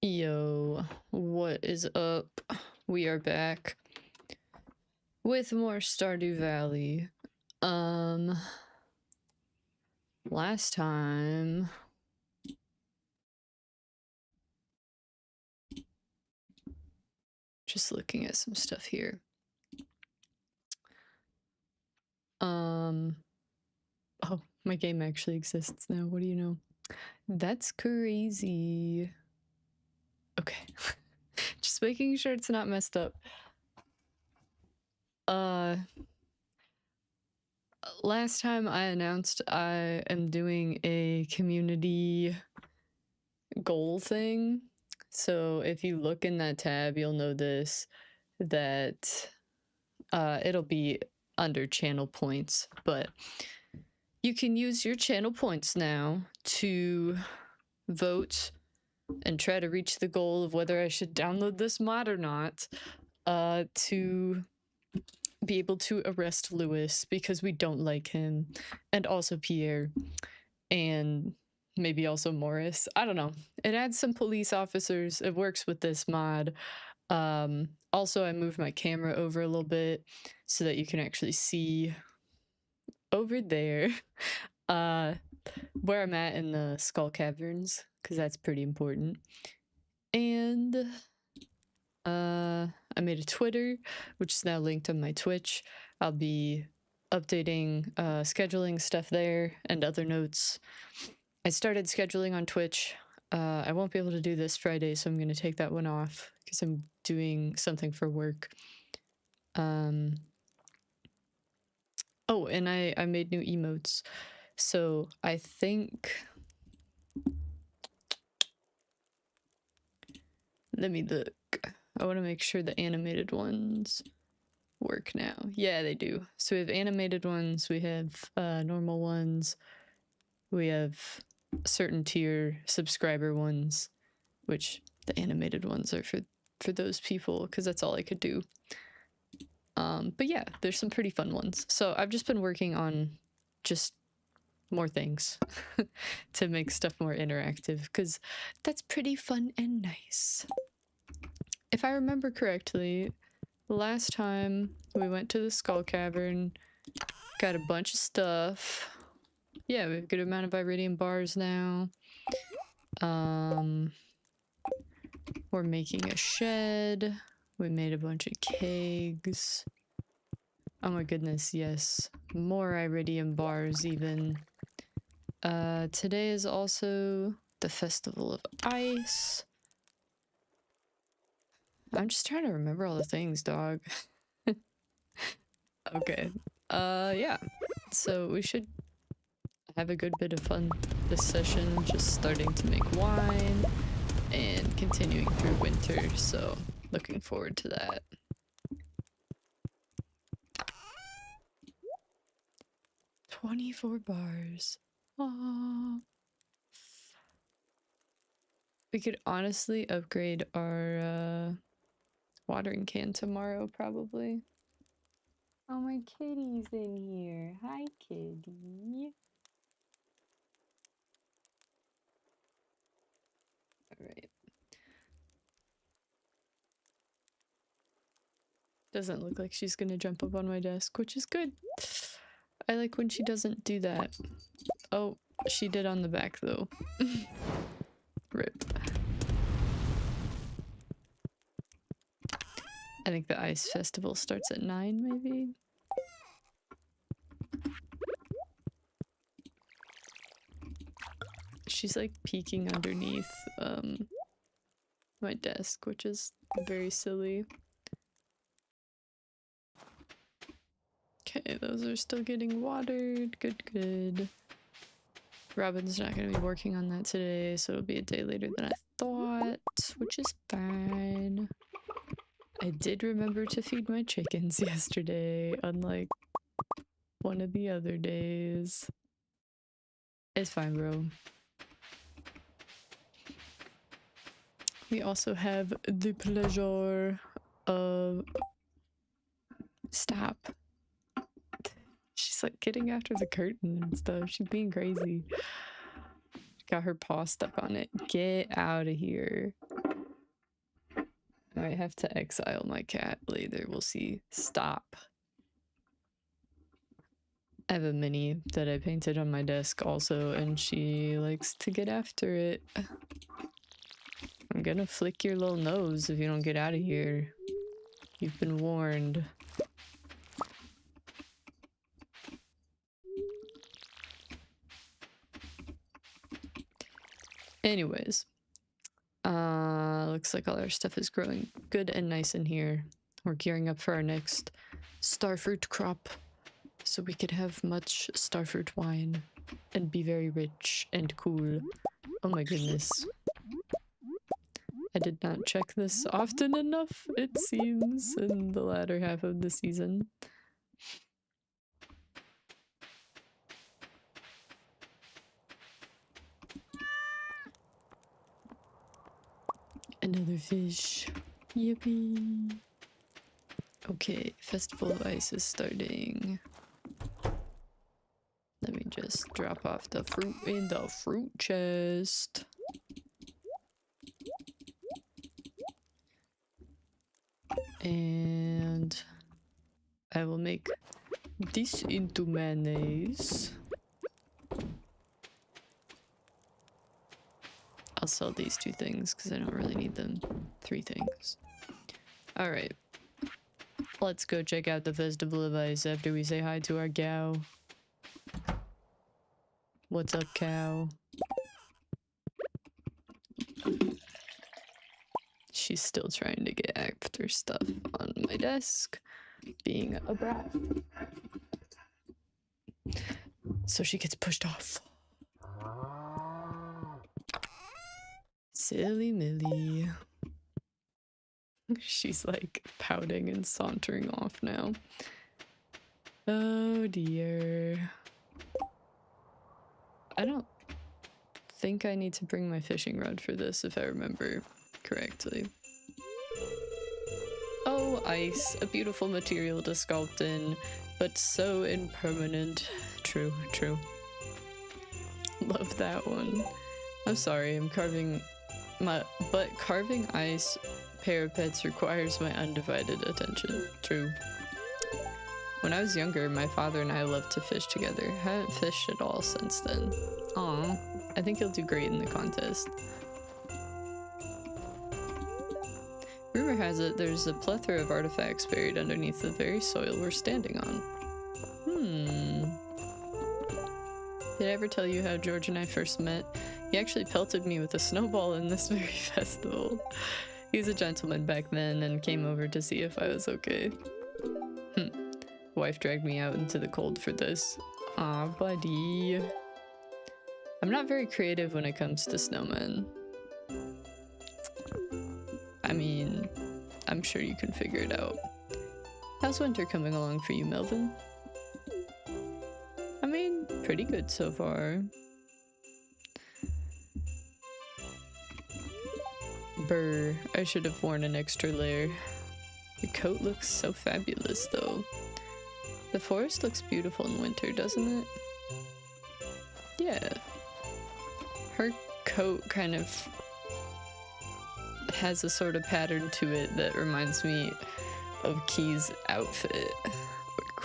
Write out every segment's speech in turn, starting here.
Yo, what is up? We are back with more Stardew Valley. Last time just looking at some stuff here. Oh, my game actually exists now. What do you know? That's crazy. Okay. Just making sure it's not messed up. Last time I announced I am doing a community goal thing. So if you look in that tab, you'll notice that it'll be under channel points, but you can use your channel points now to vote and try to reach the goal of whether I should download this mod or not, to be able to arrest Lewis because we don't like him, and also Pierre, and maybe also Morris. I don't know. It adds some police officers. It works with this mod. Also, I moved my camera over a little bit so that you can actually see over there where I'm at in the skull caverns, because that's pretty important. And I made a Twitter, which is now linked on my Twitch. I'll be updating scheduling stuff there and other notes. I started scheduling on Twitch. I won't be able to do this Friday, so I'm going to take that one off because I'm doing something for work. Oh, and I made new emotes. So I think... Let me look. I want to make sure the animated ones work now. Yeah, they do. So we have animated ones, we have normal ones, we have certain tier subscriber ones, which the animated ones are for those people because that's all I could do. But yeah, there's some pretty fun ones. So I've just been working on just more things to make stuff more interactive because that's pretty fun and nice. If I remember correctly, last time we went to the Skull Cavern, got a bunch of stuff. Yeah, we have a good amount of iridium bars now. We're making a shed. We made a bunch of kegs. Oh my goodness, yes. More iridium bars even. Today is also the Festival of Ice. I'm just trying to remember all the things, dog. Okay. Yeah. So we should have a good bit of fun this session, just starting to make wine and continuing through winter, so looking forward to that. $24 bars. Aww. We could honestly upgrade our watering can tomorrow, probably. Oh, my kitty's in here. Hi, kitty. Alright. Doesn't look like she's gonna jump up on my desk, which is good. I like when she doesn't do that. Oh, she did on the back, though. Rip. I think the ice festival starts at 9, maybe? She's like peeking underneath my desk, which is very silly. Okay, those are still getting watered. Good, good. Robin's not gonna be working on that today, so it'll be a day later than I thought, which is fine. I did remember to feed my chickens yesterday, unlike one of the other days. It's fine, bro. We also have the pleasure of... Stop. She's like getting after the curtain and stuff. She's being crazy. Got her paw stuck on it. Get out of here. I might have to exile my cat later. We'll see. Stop. I have a mini that I painted on my desk also, and she likes to get after it. I'm gonna flick your little nose if you don't get out of here. You've been warned. Anyways. Looks like all our stuff is growing good and nice in here. We're gearing up for our next starfruit crop, so we could have much starfruit wine and be very rich and cool. Oh my goodness. I did not check this often enough, it seems, in the latter half of the season. Another fish. Yippee. Okay, Festival of Ice is starting. Let me just drop off the fruit in the fruit chest. And I will make this into mayonnaise. I'll sell these 2 things because I don't really need them. 3 things. Alright. Let's go check out the Festival of Ice after we say hi to our cow. What's up, cow? She's still trying to get after stuff on my desk, being a brat. So she gets pushed off. Silly Millie. She's like pouting and sauntering off now. Oh dear. I don't think I need to bring my fishing rod for this if I remember correctly. Oh, ice. A beautiful material to sculpt in, but so impermanent. True, true. Love that one. I'm sorry, I'm carving but carving ice parapets requires my undivided attention. True. When I was younger, my father and I loved to fish together. I haven't fished at all since then. Aw, I think you'll do great in the contest. Rumor has it there's a plethora of artifacts buried underneath the very soil we're standing on. Did I ever tell you how George and I first met? He actually pelted me with a snowball in this very festival. He's a gentleman back then and came over to see if I was okay. Wife dragged me out into the cold for this. Aw, buddy. I'm not very creative when it comes to snowmen. I mean, I'm sure you can figure it out. How's winter coming along for you, Melvin? I mean, pretty good so far. Brr, I should have worn an extra layer. Your coat looks so fabulous, though. The forest looks beautiful in winter, doesn't it? Yeah. Her coat kind of has a sort of pattern to it that reminds me of Key's outfit. Or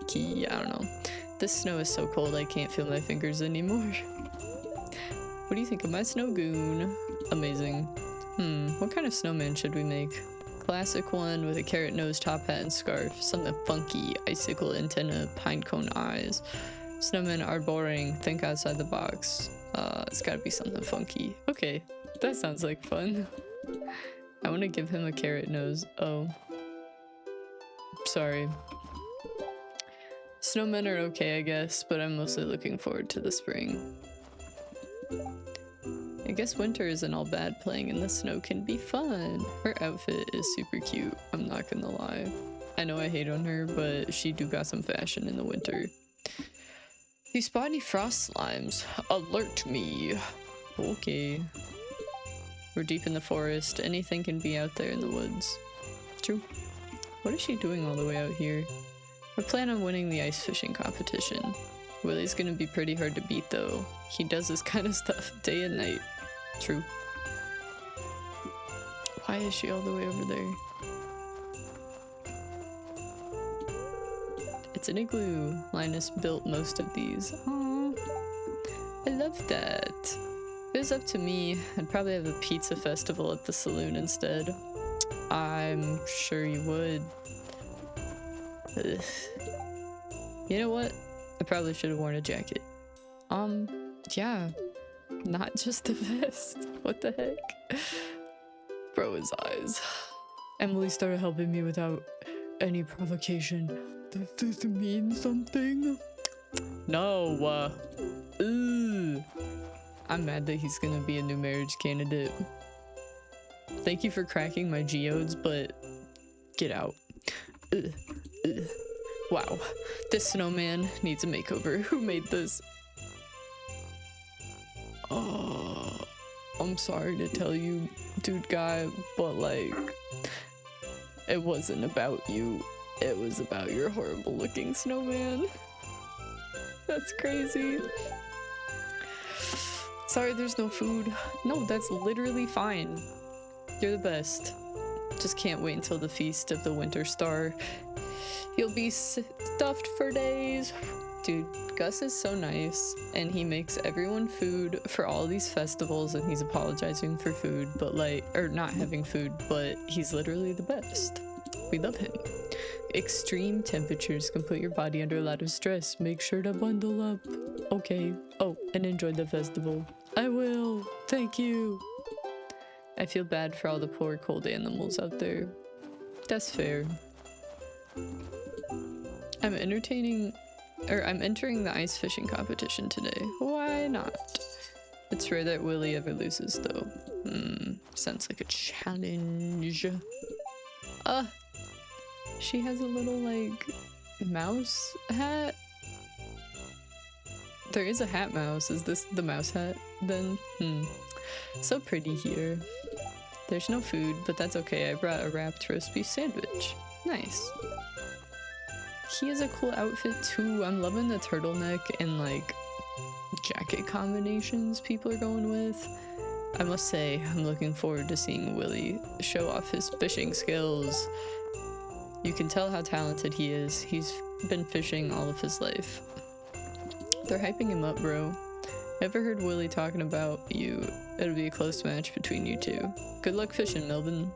Key, I don't know. This snow is so cold I can't feel my fingers anymore. What do you think of my snow goon? Amazing. What kind of snowman should we make? Classic one with a carrot nose, top hat, and scarf. Something funky. Icicle antenna, pine cone eyes. Snowmen are boring. Think outside the box. It's gotta be something funky. Okay, that sounds like fun. I want to give him a carrot nose. Oh. Sorry. Snowmen are okay, I guess, but I'm mostly looking forward to the spring. I guess winter isn't all bad. Playing in the snow can be fun. Her outfit is super cute, I'm not gonna lie. I know I hate on her, but she do got some fashion in the winter. You spot any frost slimes? Alert me. Okay. We're deep in the forest. Anything can be out there in the woods. True. What is she doing all the way out here? I plan on winning the ice fishing competition. Willie's gonna be pretty hard to beat though. He does this kind of stuff day and night. True. Why Why is she all the way over there? It's an igloo. Linus built most of these. Aww. I love that. If it was up to me, I'd probably have a pizza festival at the saloon instead. I'm sure you would. Ugh. You know what? I probably should have worn a jacket. Yeah. Not just a vest. What the heck? Bro, his eyes. Emily started helping me without any provocation. Does this mean something? No. I'm mad that he's gonna be a new marriage candidate. Thank you for cracking my geodes, but get out. Wow, this snowman needs a makeover. Who made this? I'm sorry to tell you, dude guy, but like, it wasn't about you. It was about your horrible looking snowman. That's crazy. Sorry, there's no food. No, that's literally fine. You're the best. Just can't wait until the feast of the Winter Star. You'll be stuffed for days. Dude, Gus is so nice, and he makes everyone food for all these festivals, and he's apologizing for food, but like, or not having food, but he's literally the best. We love him. Extreme temperatures can put your body under a lot of stress. Make sure to bundle up. Okay. Oh, and enjoy the festival. I will. Thank you. I feel bad for all the poor cold animals out there. That's fair. I'm entering the ice fishing competition today. Why not? It's rare that Willy ever loses though. Sounds like a challenge. She has a little like mouse hat. There is a hat mouse. Is this the mouse hat then? So pretty here. There's no food, but that's okay. I brought a wrapped roast beef sandwich. Nice. He has a cool outfit too. I'm loving the turtleneck and like jacket combinations people are going with. I must say, I'm looking forward to seeing Willy show off his fishing skills. You can tell how talented he is. He's been fishing all of his life. They're hyping him up, bro. Ever heard Willy talking about you? It'll be a close match between you two. Good luck fishing, Melvin.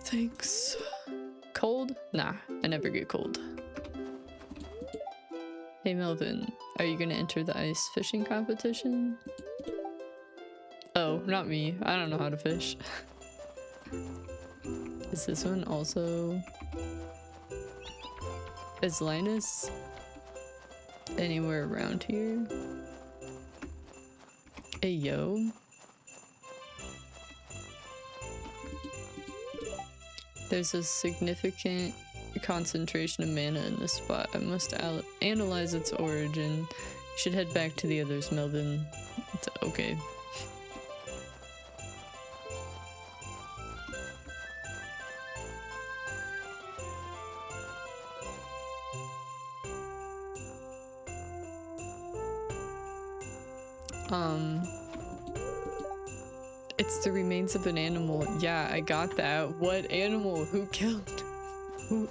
Thanks. Cold? Nah, I never get cold. Hey Melvin, are you gonna enter the ice fishing competition? Oh, not me. I don't know how to fish. Is this one also... Is Linus anywhere around here? Hey yo. There's a significant concentration of mana in this spot. I must analyze its origin. You should head back to the others, Melvin. It's okay. It's the remains of an animal. Yeah, I got that. What animal? Who killed? Who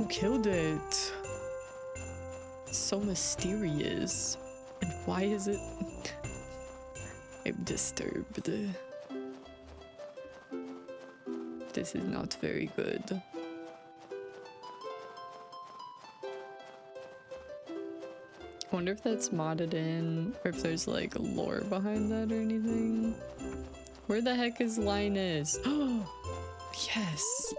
killed it? So mysterious. And why is it? I'm disturbed. This is not very good. I wonder if that's modded in, or if there's like lore behind that or anything. Where the heck is Linus? Oh, yes!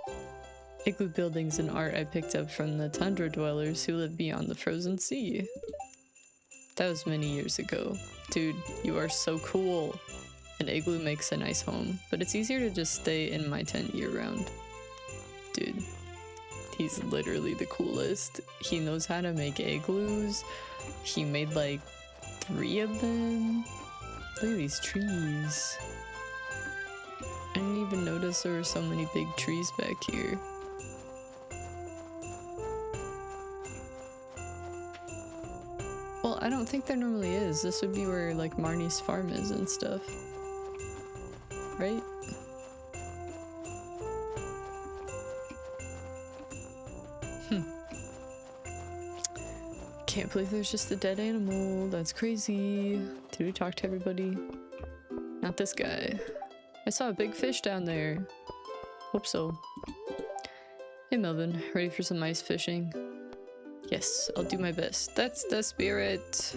Igloo buildings and art I picked up from the tundra dwellers who live beyond the frozen sea. That was many years ago. Dude, you are so cool. An igloo makes a nice home, but it's easier to just stay in my tent year-round. Dude, he's literally the coolest. He knows how to make igloos. He made like 3 of them. Look at these trees. I didn't even notice there were so many big trees back here. Well, I don't think there normally is. This would be where like Marnie's farm is and stuff. Right? Can't believe there's just a dead animal. That's crazy. Did we talk to everybody? Not this guy. I saw a big fish down there. Hope so. Hey Melvin, ready for some ice fishing? Yes, I'll do my best. That's the spirit.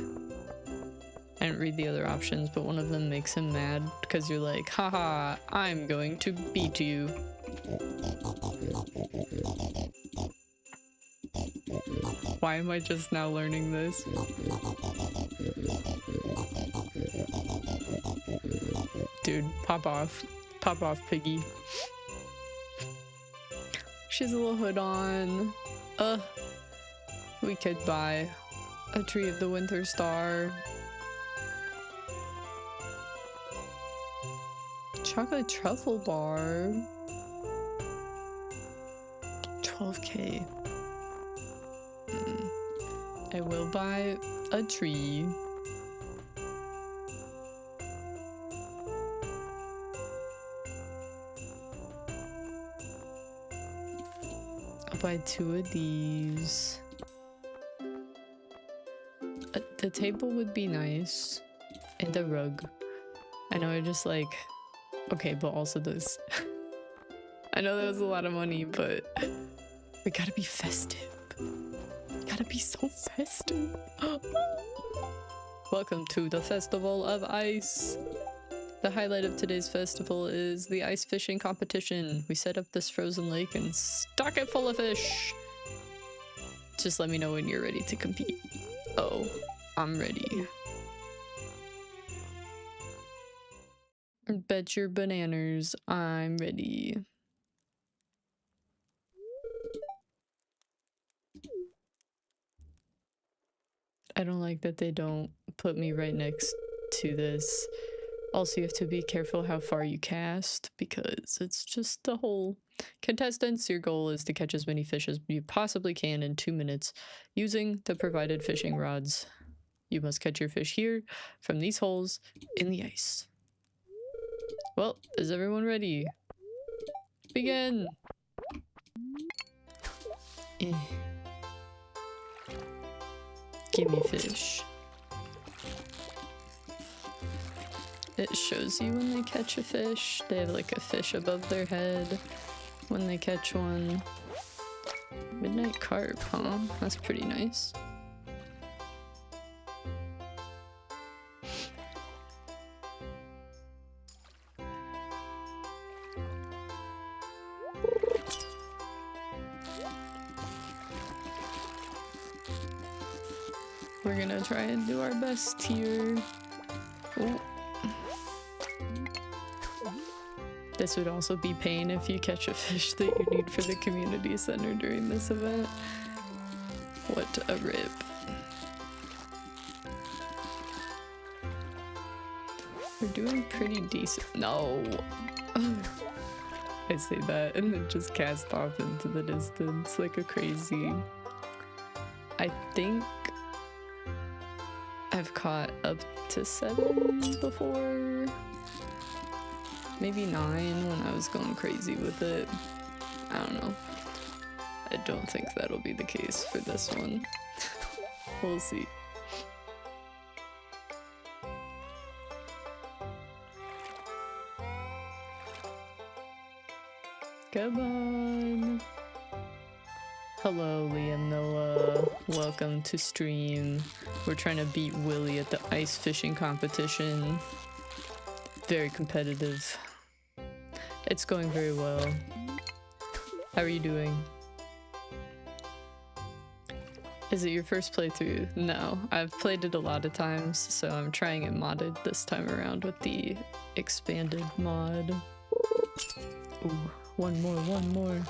I didn't read the other options, but one of them makes him mad because you're like, haha, I'm going to beat you. Why am I just now learning this? Dude, pop off. Pop off, piggy. She has a little hood on. We could buy a tree of the winter star. Chocolate truffle bar. 12K. I will buy a tree. I'll buy 2 of these. The table would be nice. And a rug. I know I just like... Okay, but also this. I know that was a lot of money, but... We gotta be festive. Gotta be so festive. Welcome to the Festival of Ice. The highlight of today's festival is the ice fishing competition. We set up this frozen lake and stock it full of fish. Just let me know when you're ready to compete. Oh, I'm ready. Bet your bananas I'm ready. I don't like that they don't put me right next to this. Also, you have to be careful how far you cast because it's just the whole... Contestants, your goal is to catch as many fish as you possibly can in 2 minutes using the provided fishing rods. You must catch your fish here from these holes in the ice. Well, is everyone ready? Begin! Give me fish. It shows you when they catch a fish. They have like a fish above their head when they catch one. Midnight carp, huh? That's pretty nice. We're gonna try and do our best here. Ooh. This would also be pain if you catch a fish that you need for the community center during this event. What a rip. We're doing pretty decent. No! I say that and then just cast off into the distance like a crazy. I think I've caught up to 7 before. Maybe 9 when I was going crazy with it. I don't know. I don't think that'll be the case for this one. We'll see. Come on. Hello, Liam Noah. Welcome to stream. We're trying to beat Willie at the ice fishing competition. Very competitive. It's going very well. How are you doing? Is it your first playthrough? No, I've played it a lot of times, so I'm trying it modded this time around with the expanded mod. Ooh, one more.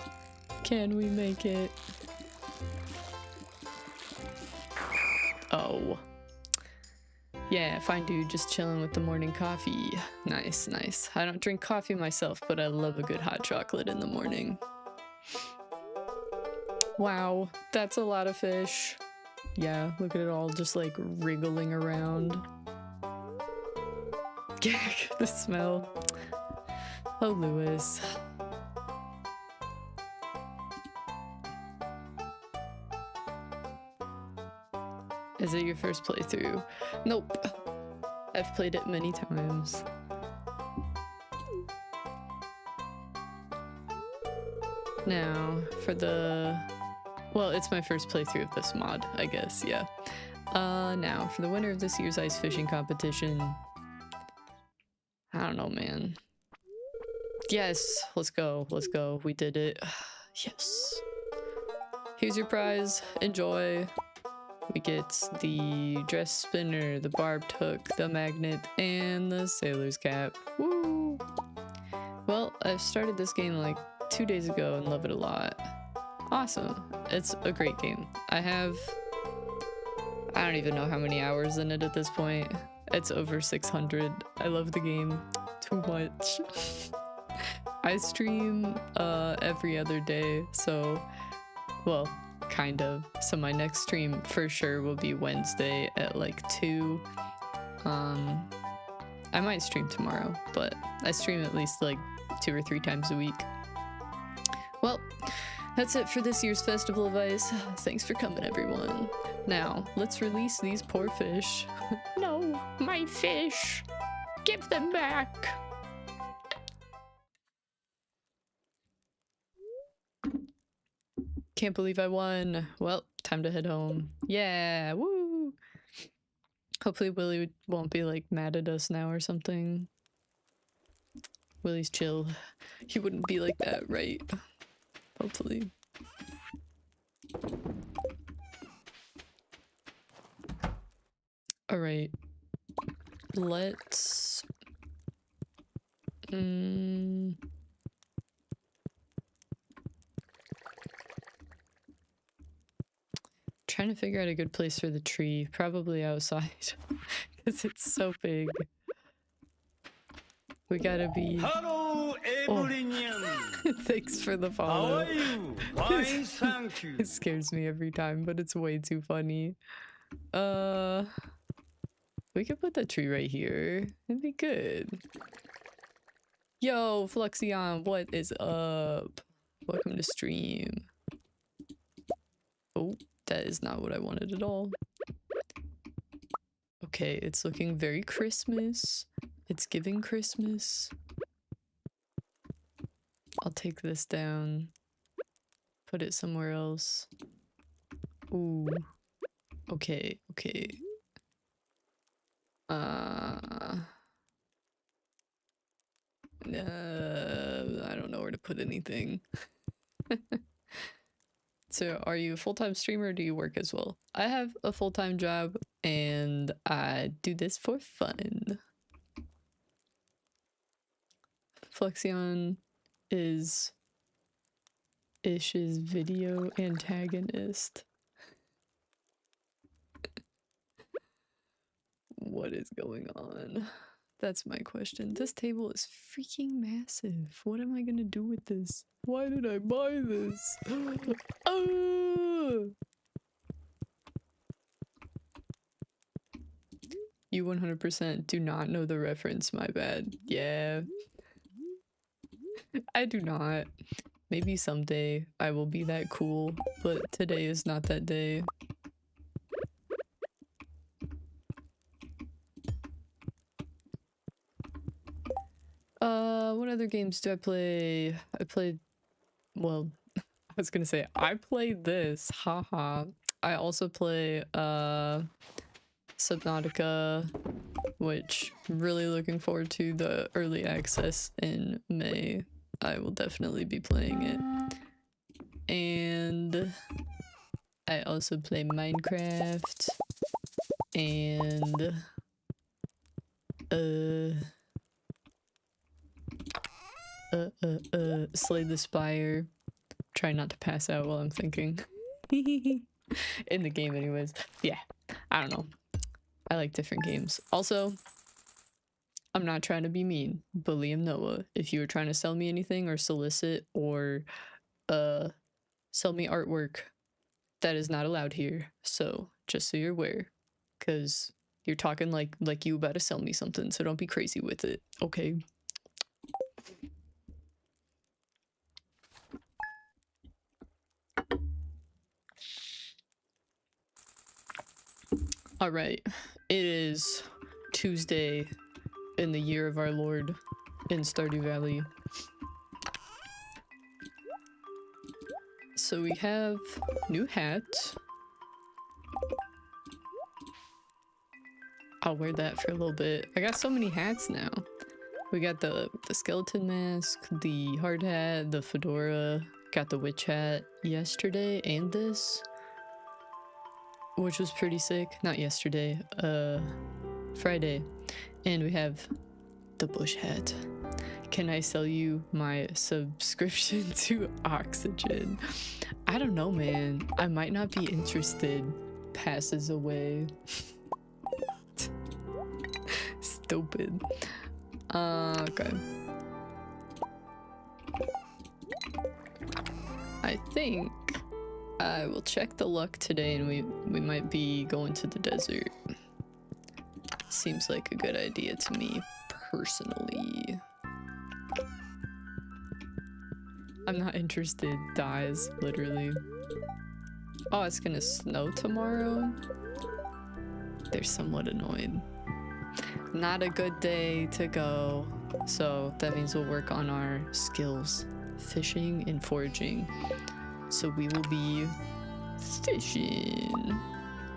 Can we make it? Oh. Yeah, fine dude, just chilling with the morning coffee. Nice, nice. I don't drink coffee myself, but I love a good hot chocolate in the morning. Wow, that's a lot of fish. Yeah, look at it all just like wriggling around. The smell. Oh, Lewis. Is it your first playthrough? Nope. I've played it many times. Now, for the... Well, it's my first playthrough of this mod, I guess, yeah. Now, for the winner of this year's ice fishing competition... I don't know, man. Yes, let's go, let's go. We did it. Yes. Here's your prize. Enjoy. We get the dress spinner, the barbed hook, the magnet, and the sailor's cap. Woo! Well, I've started this game like 2 days ago and love it a lot. Awesome. It's a great game. I don't even know how many hours in it at this point. It's over 600. I love the game too much. I stream every other day, so, well, kind of. So my next stream for sure will be Wednesday at like 2. I might stream tomorrow, but I stream at least like 2 or 3 times a week. Well, that's it for this year's Festival of Ice. Thanks for coming, everyone. Now, let's release these poor fish. No, my fish! Give them back! Can't believe I won. Well, time to head home. Yeah, woo! Hopefully Willy won't be like mad at us now or something. Willy's chill. He wouldn't be like that, right? Hopefully. Alright. Let's... Trying to figure out a good place for the tree. Probably outside. Because it's so big. We gotta be... Hello, Evelyn. Thanks for the How follow. are you? Fine, thank you. It scares me every time, but it's way too funny. We could put the tree right here. It'd be good. Yo, Fluxion, what is up? Welcome to stream. Oh, that is not what I wanted at all. Okay, it's looking very Christmas. It's giving Christmas. I'll take this down. Put it somewhere else. Ooh. Okay, okay. I don't know where to put anything. So, are you a full-time streamer or do you work as well? I have a full-time job and I do this for fun. Flexion is Ish's video antagonist. What is going on? That's my question. This table is freaking massive. What am I gonna do with this? Why did I buy this? Oh! You 100% do not know the reference, my bad. Yeah. I do not. Maybe someday I will be that cool, but today is not that day. What other games do I play? Well, I was gonna say, I played this, haha. I also play, Subnautica, which really looking forward to the early access in May. I will definitely be playing it. And I also play Minecraft and Slay the Spire. Try not to pass out while I'm thinking. In the game anyways. Yeah, I don't know. I like different games. Also, I'm not trying to be mean, but Liam Noah, if you were trying to sell me anything or solicit or sell me artwork, that is not allowed here. So just so you're aware, because you're talking like you about to sell me something, so don't be crazy with it, okay? All right, it is Tuesday in the year of our Lord in Stardew Valley. So we have new hat. I'll wear that for a little bit. I got so many hats now. We got the skeleton mask, the hard hat, the fedora, got the witch hat yesterday, and this, which was pretty sick. Not yesterday, Friday. And we have the bush hat. Can I sell you my subscription to Oxygen? I don't know, man. I might not be interested. Passes away. Stupid. Okay. I think I will check the luck today, and we might be going to the desert. Seems like a good idea to me, personally. I'm not interested. Dies, literally. Oh, it's gonna snow tomorrow? They're somewhat annoyed. Not a good day to go. So that means we'll work on our skills. Fishing and foraging. So we will be fishing.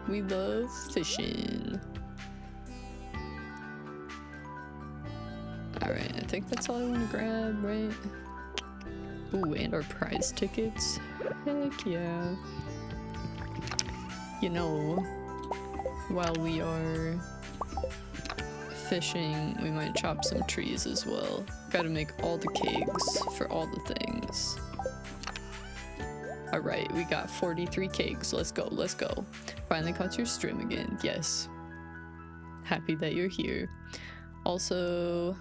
We love fishing. Alright, I think that's all I want to grab, right? Ooh, and our prize tickets. Heck yeah. You know, while we are fishing, we might chop some trees as well. Gotta make all the kegs for all the things. Alright, we got 43 kegs. Let's go, let's go. Finally caught your stream again. Yes. Happy that you're here. Also,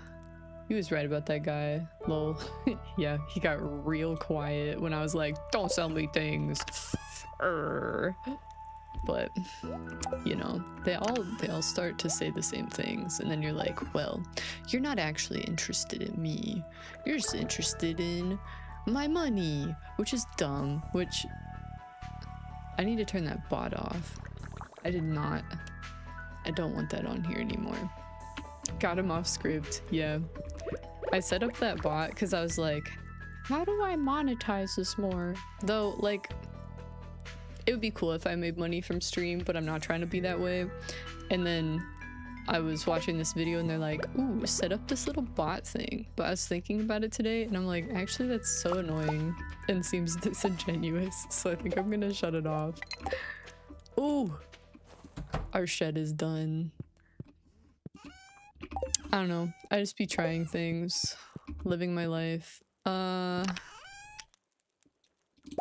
he was right about that guy. Lol. Yeah, he got real quiet when I was like, don't sell me things. But, you know, they all start to say the same things, and then you're like, well, you're not actually interested in me. You're just interested in my money, which is dumb, which I need to turn that bot off. I don't want that on here anymore. Got him off script. Yeah, I set up that bot because I was like, how do I monetize this more? Though, like, it would be cool if I made money from stream, but I'm not trying to be that way. And then I was watching this video and they're like, ooh, set up this little bot thing. But I was thinking about it today and I'm like, actually that's so annoying and seems disingenuous. So I think I'm gonna shut it off. Ooh, our shed is done. I don't know. I just be trying things, living my life.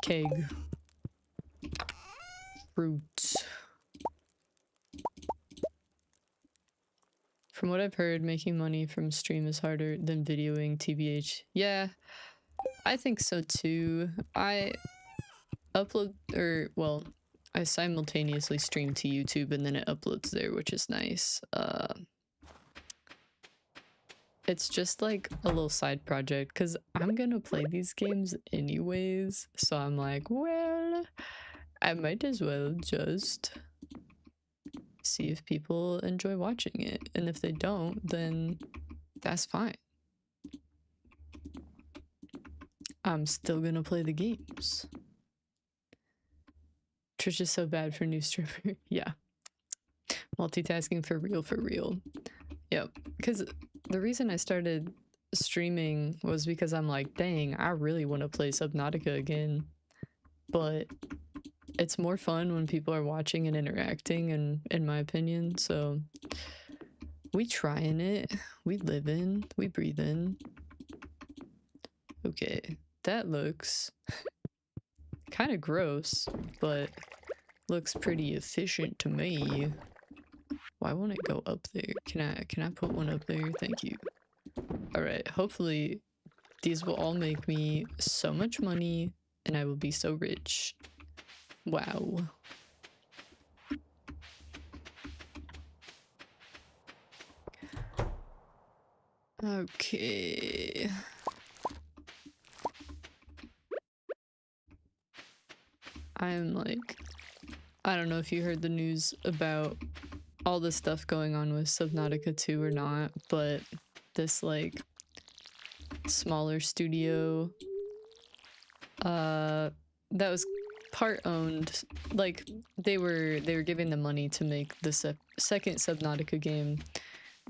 Keg. Fruit. From what I've heard, making money from stream is harder than videoing, TBH. Yeah, I think so too. I upload, well, I simultaneously stream to YouTube and then it uploads there, which is nice. It's just like a little side project because I'm gonna play these games anyways. So I'm like, well, I might as well just see if people enjoy watching it. And if they don't, then that's fine. I'm still gonna play the games. Trish is so bad for new streamer. Yeah. Multitasking for real, for real. Yep. Because the reason I started streaming was because I'm like, dang, I really want to play Subnautica again. But it's more fun when people are watching and interacting, and in my opinion. So we trying it. We live in. We breathe in. Okay. That looks kind of gross, but looks pretty efficient to me. Why won't it go up there? Can I put one up there? Thank you. All right. Hopefully these will all make me so much money and I will be so rich. Wow. Okay. I'm like, I don't know if you heard the news about all the stuff going on with Subnautica 2 or not, but this like smaller studio that was part owned, like they were giving the money to make the second Subnautica game,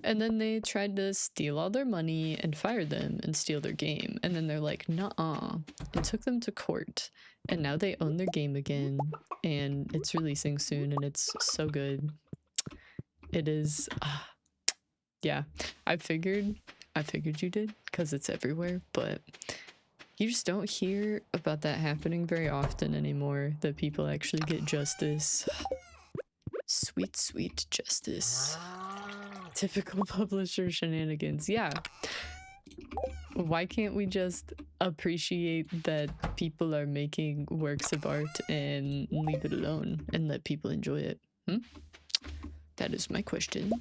and then they tried to steal all their money and fire them and steal their game, and then they're like nuh-uh, and took them to court, and now they own their game again, and it's releasing soon, and it's so good. It is yeah, I figured you did because it's everywhere, but you just don't hear about that happening very often anymore, that people actually get justice. Sweet, sweet justice. Typical publisher shenanigans. Yeah. Why can't we just appreciate that people are making works of art and leave it alone and let people enjoy it? That is my question.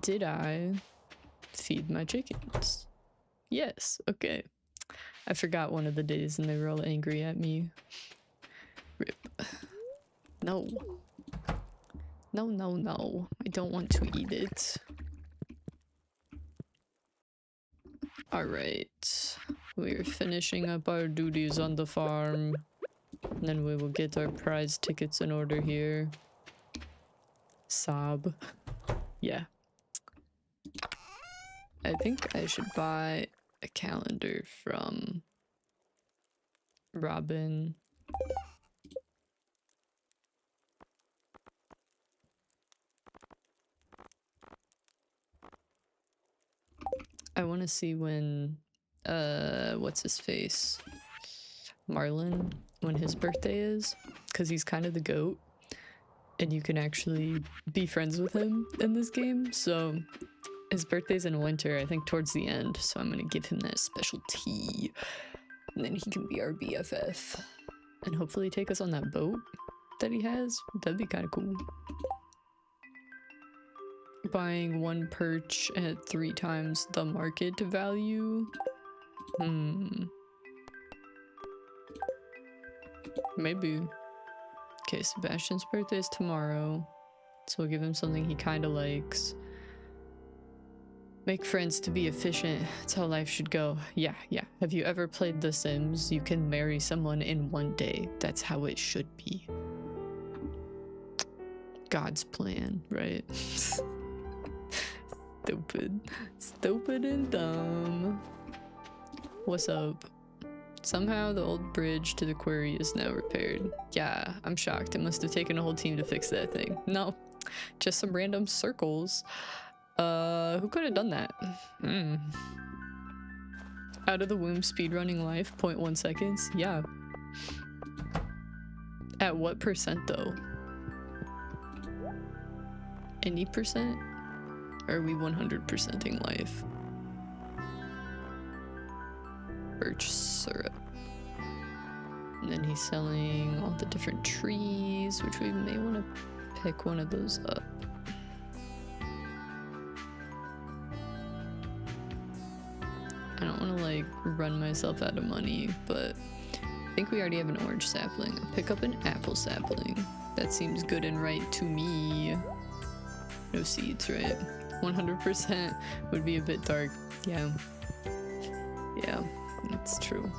Did I feed my chickens? Yes, okay. I forgot one of the days and they were all angry at me. Rip. No. No, no, no. I don't want to eat it. Alright. We're finishing up our duties on the farm. And then we will get our prize tickets in order here. Sob. Yeah. I think I should buy a calendar from Robin. I want to see when what's his face, Marlin, when his birthday is, because he's kind of the GOAT and you can actually be friends with him in this game. So his birthday's in winter, I think towards the end, so I'm gonna give him that special tea and then he can be our BFF and hopefully take us on that boat that he has. That'd be kind of cool. Buying one perch at 3 times the market value. Maybe. Okay, Sebastian's birthday is tomorrow, so we'll give him something he kind of likes. Make friends to be efficient. That's how life should go. Yeah. Have you ever played The Sims? You can marry someone in 1 day. That's how it should be. God's plan, right? Stupid and dumb. What's up? Somehow the old bridge to the quarry is now repaired. Yeah, I'm shocked. It must have taken a whole team to fix that thing. No, just some random circles. Who could have done that? Out of the womb speedrunning life, 0.1 seconds? Yeah. At what percent though? Any percent? Or are we 100%ing life? Birch syrup. And then he's selling all the different trees, which we may want to pick one of those up. I don't want to like run myself out of money, but I think we already have an orange sapling. Pick up an apple sapling. That seems good and right to me. No seeds, right? 100% would be a bit dark. Yeah, that's true.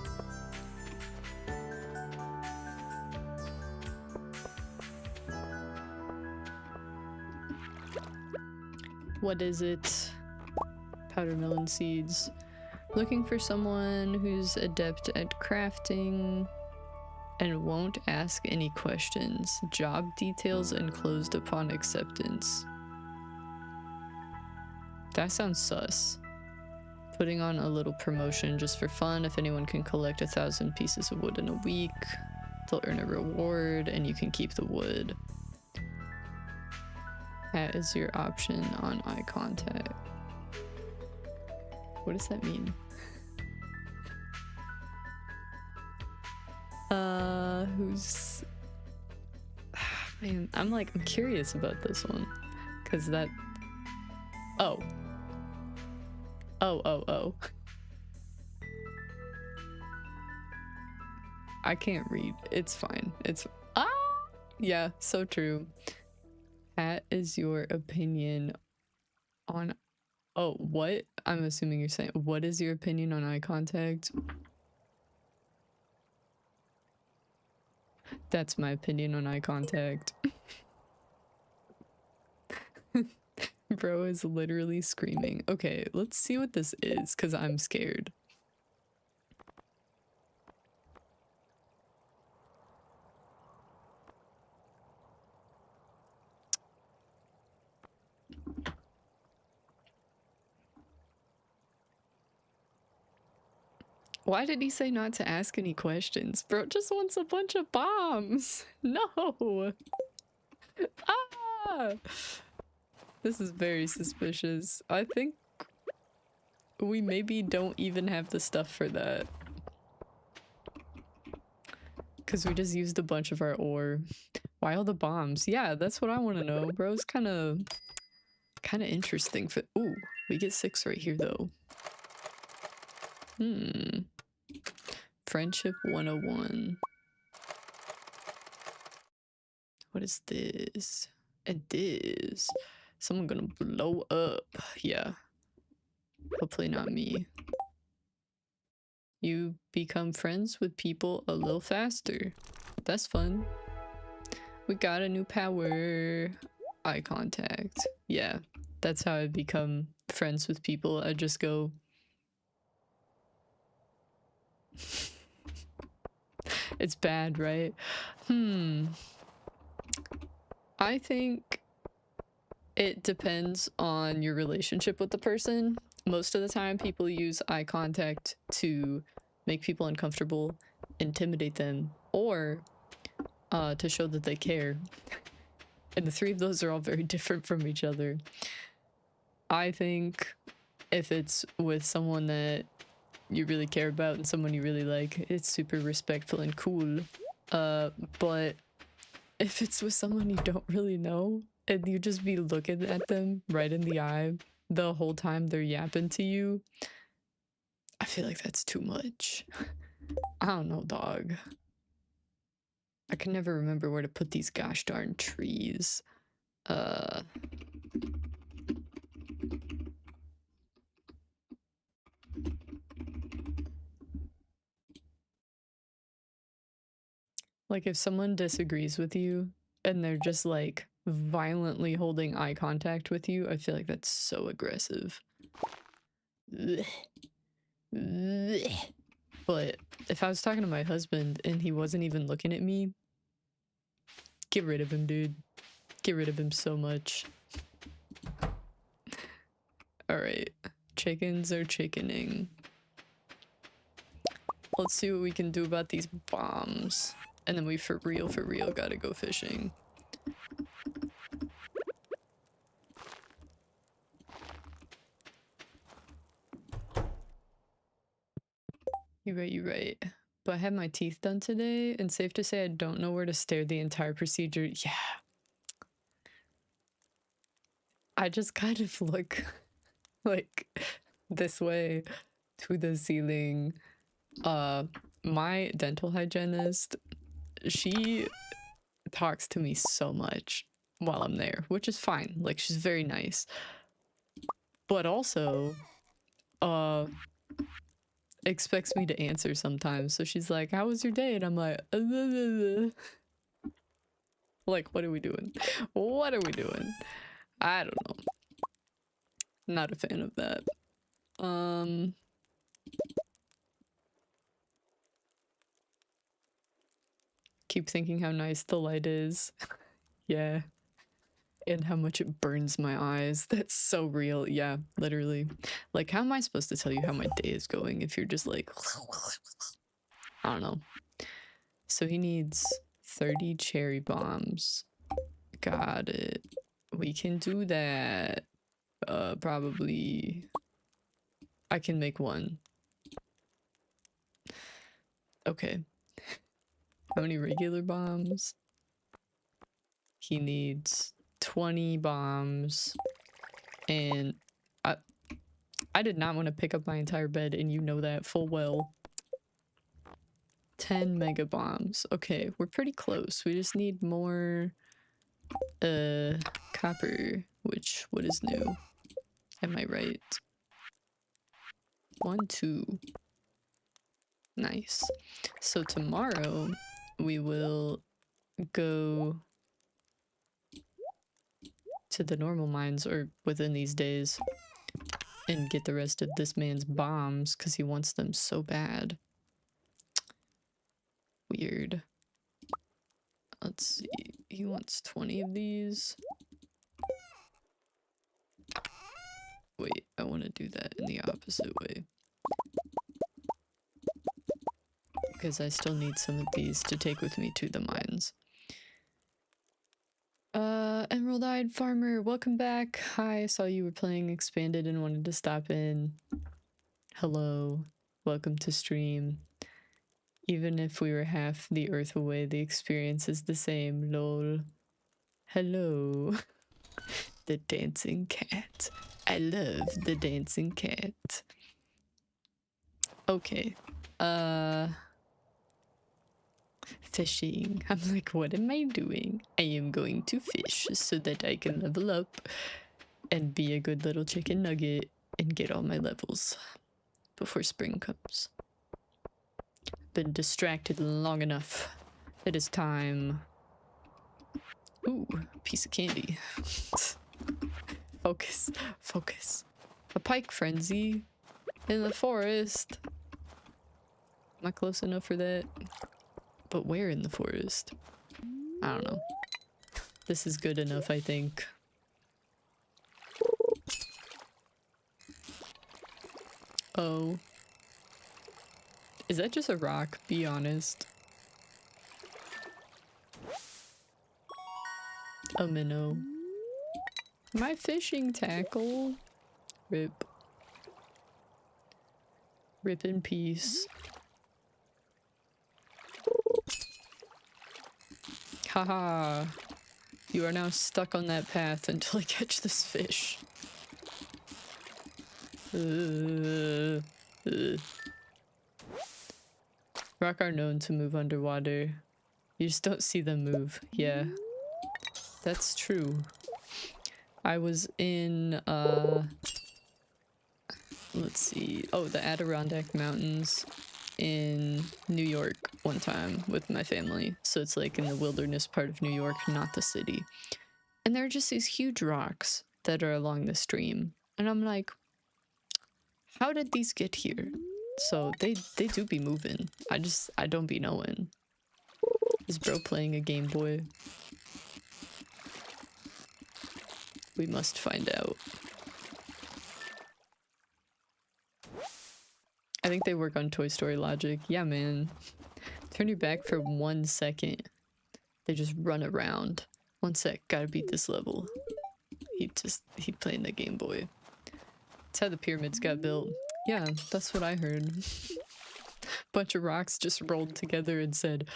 What is it? Powder melon seeds. Looking for someone who's adept at crafting and won't ask any questions. Job details enclosed upon acceptance. That sounds sus. Putting on a little promotion just for fun. If anyone can collect 1,000 pieces of wood in a week, they'll earn a reward and you can keep the wood. That is your option on eye contact. What does that mean? Who's... Man, I'm curious about this one. Cause that... Oh. I can't read. It's fine. It's yeah, so true. That is your opinion on oh, what? I'm assuming you're saying what is your opinion on eye contact? That's my opinion on eye contact. Bro is literally screaming. Okay, let's see what this is, because I'm scared. Why did he say not to ask any questions? Bro just wants a bunch of bombs. No. Ah! This is very suspicious. I think we maybe don't even have the stuff for that. Because we just used a bunch of our ore. Why all the bombs? Yeah, that's what I want to know. Bro's kind of interesting. Ooh, we get 6 right here though. Friendship 101. What is this? It is. Someone gonna blow up. Yeah. Hopefully not me. You become friends with people a little faster. That's fun. We got a new power. Eye contact. Yeah. That's how I become friends with people. I just go... It's bad, right? I think it depends on your relationship with the person. Most of the time, people use eye contact to make people uncomfortable, intimidate them, or to show that they care. And the 3 of those are all very different from each other. I think if it's with someone that you really care about and someone you really like, it's super respectful and cool. But if it's with someone you don't really know and you just be looking at them right in the eye the whole time they're yapping to you, I feel like that's too much. I don't know, dog. I can never remember where to put these gosh darn trees. Like if someone disagrees with you and they're just like violently holding eye contact with you, I feel like that's so aggressive. But if I was talking to my husband and he wasn't even looking at me, get rid of him, dude. Get rid of him so much. Alright. Chickens are chickening. Let's see what we can do about these bombs. And then we for real gotta go fishing. You're right. But I had my teeth done today, and safe to say I don't know where to stare the entire procedure. Yeah. I just kind of look like this way to the ceiling. My dental hygienist, she talks to me so much while I'm there, which is fine. Like, she's very nice. But also, expects me to answer sometimes. So she's like, how was your day? And I'm like, like, what are we doing? What are we doing? I don't know. Not a fan of that. Keep thinking how nice the light is. Yeah. And how much it burns my eyes. That's so real. Yeah, literally. Like, how am I supposed to tell you how my day is going if you're just like... I don't know. So he needs 30 cherry bombs. Got it. We can do that. Probably... I can make 1. Okay. How many regular bombs? He needs 20 bombs. And I did not want to pick up my entire bed, and you know that full well. 10 mega bombs. Okay, we're pretty close. We just need more copper, which what is new? Am I right? 1, 2. Nice. So tomorrow we will go to the normal mines, or within these days, and get the rest of this man's bombs because he wants them so bad. Weird. Let's see. He wants 20 of these. Wait, I want to do that in the opposite way. Because I still need some of these to take with me to the mines. Emerald-eyed farmer, welcome back. Hi, I saw you were playing Expanded and wanted to stop in. Hello, welcome to stream. Even if we were half the earth away, the experience is the same, lol. Hello. The dancing cat. I love the dancing cat. Okay. Fishing. I'm like, what am I doing? I am going to fish so that I can level up and be a good little chicken nugget and get all my levels before spring comes. Been distracted long enough. It is time. Ooh, piece of candy. Focus, focus. A pike frenzy in the forest. Not close enough for that. But where in the forest? I don't know. This is good enough, I think. Oh. Is that just a rock? Be honest. A minnow. My fishing tackle. Rip. Rip in peace. Haha. You are now stuck on that path until I catch this fish. Rock are known to move underwater. You just don't see them move. Yeah. That's true. I was in, let's see. Oh, the Adirondack Mountains in New York one time with my family. So it's like in the wilderness part of New York, not the city. And there are just these huge rocks that are along the stream. And I'm like, how did these get here? So they do be moving. I don't be knowing. Is bro playing a Game Boy? We must find out. I think they work on Toy Story logic. Yeah, man. Turn your back for 1 second. They just run around. 1 sec, gotta beat this level. He playing the Game Boy. That's how the pyramids got built. Yeah, that's what I heard. Bunch of rocks just rolled together and said,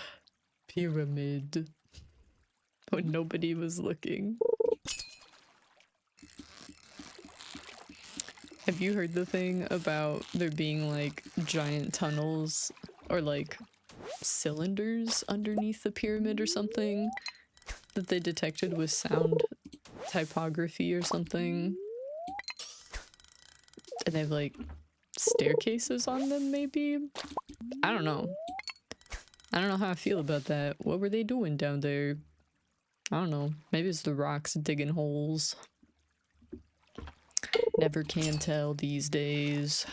pyramid. When nobody was looking. Have you heard the thing about there being like giant tunnels or like cylinders underneath the pyramid or something that they detected with sound typography or something? And they have like staircases on them, maybe? I don't know. I don't know how I feel about that. What were they doing down there? I don't know. Maybe it's the rocks digging holes. Never can tell these days.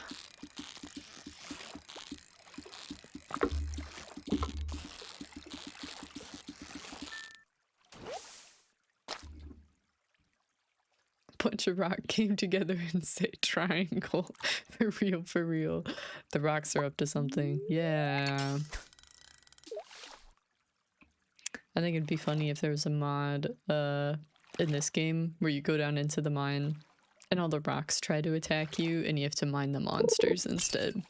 Bunch of rock came together and said triangle. For real, for real. The rocks are up to something. Yeah. I think it'd be funny if there was a mod in this game where you go down into the mine and all the rocks try to attack you and you have to mine the monsters instead.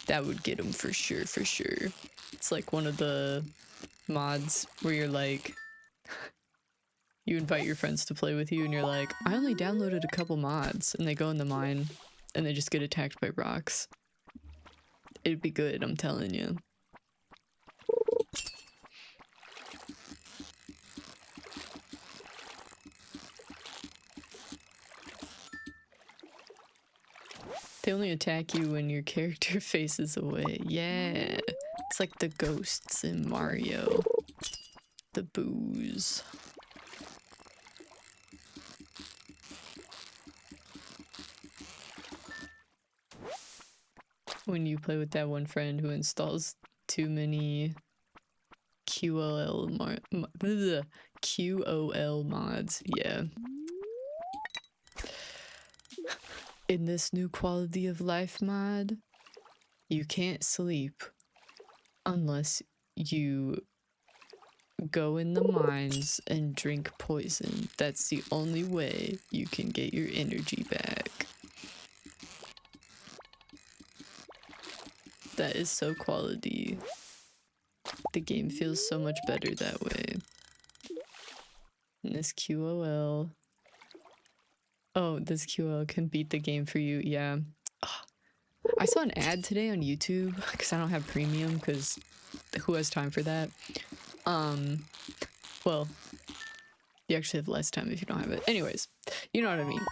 That would get them for sure, for sure. It's like one of the mods where you're like, you invite your friends to play with you and you're like, I only downloaded a couple mods, and they go in the mine and they just get attacked by rocks. It'd be good, I'm telling you. They only attack you when your character faces away. Yeah. It's like the ghosts in Mario. The boos. When you play with that one friend who installs too many QOL mods. Yeah. In this new quality of life mod, you can't sleep unless you go in the mines and drink poison. That's the only way you can get your energy back. That is so quality. The game feels so much better that way. And this QOL. Oh, this QOL can beat the game for you. Yeah. Oh, I saw an ad today on YouTube because I don't have premium because who has time for that? Well, you actually have less time if you don't have it. Anyways, you know what I mean.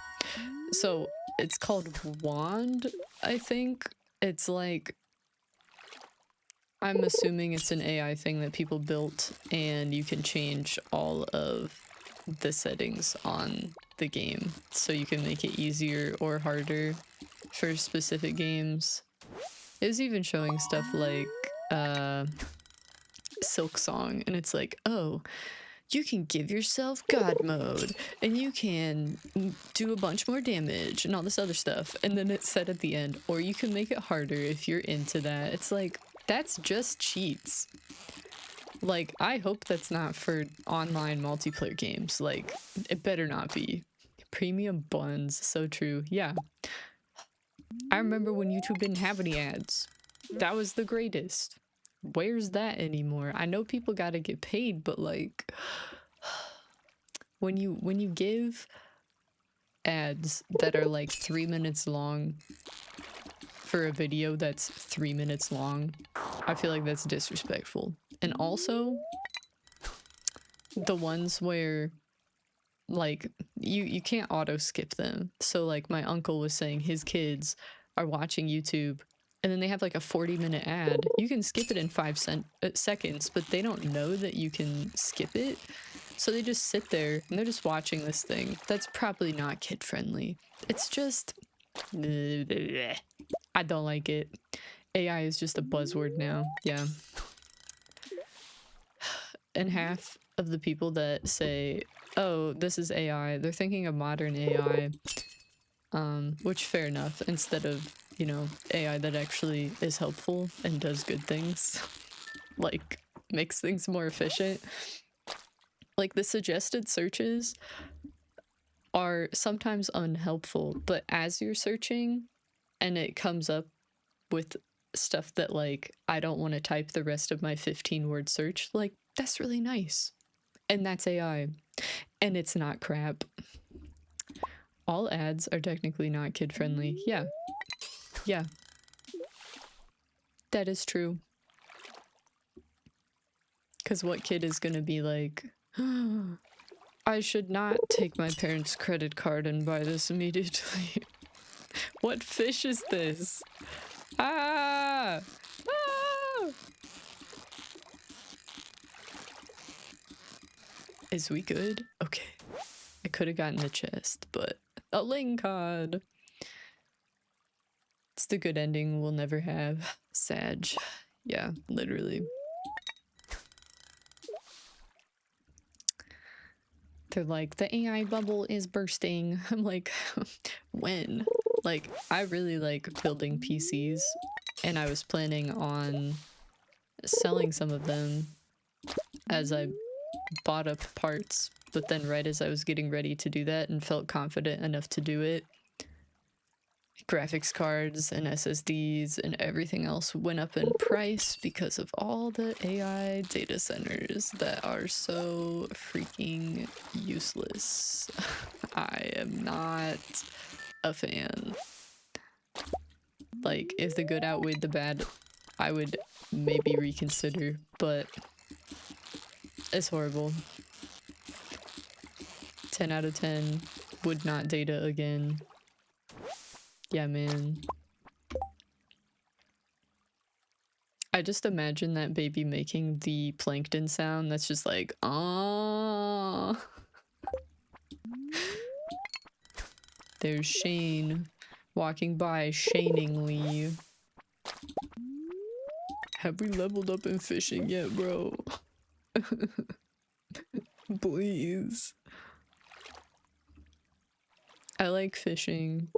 So it's called Wand, I think. It's like, I'm assuming it's an AI thing that people built, and you can change all of the settings on the game so you can make it easier or harder for specific games. It was even showing stuff like Silk Song, and it's like, oh, you can give yourself God mode and you can do a bunch more damage and all this other stuff. And then it said at the end, or you can make it harder if you're into that. It's like, that's just cheats. Like, I hope that's not for online multiplayer games. Like, it better not be. Premium buns, so true. Yeah. I remember when YouTube didn't have any ads. That was the greatest. Where's that anymore? I know people gotta get paid, but like, when you give ads that are like 3 minutes long for a video that's 3 minutes long, I feel like that's disrespectful. And also, the ones where like you can't auto skip them. So like my uncle was saying his kids are watching YouTube and then they have like a 40-minute ad. You can skip it in 5 seconds, but they don't know that you can skip it. So they just sit there and they're just watching this thing that's probably not kid friendly. It's just, I don't like it. AI is just a buzzword now. Yeah. And half of the people that say, oh, this is AI, they're thinking of modern AI, which fair enough, instead of, you know, AI that actually is helpful and does good things, like makes things more efficient. Like the suggested searches are sometimes unhelpful, but as you're searching and it comes up with stuff that like, I don't want to type the rest of my 15-word search, like that's really nice. And that's AI. And it's not crap. All ads are technically not kid-friendly. Yeah. Yeah. That is true. Because what kid is gonna be like, I should not take my parents' credit card and buy this immediately. What fish is this? Ah! Ah! Is we good? Okay. I could have gotten the chest, but a ling cod. It's the good ending we'll never have. Sag. Yeah, literally. They're like, the AI bubble is bursting. I'm like, when? Like, I really like building PCs, and I was planning on selling some of them as I bought up parts, but then right as I was getting ready to do that and felt confident enough to do it, graphics cards and SSDs and everything else went up in price because of all the AI data centers that are so freaking useless. I am not a fan. Like, if the good outweighed the bad, I would maybe reconsider, but it's horrible. 10 out of 10. Would not data again. Yeah, man. I just imagine that baby making the plankton sound that's just like, ah. There's Shane walking by shaningly. Have we leveled up in fishing yet, bro? Please. I like fishing,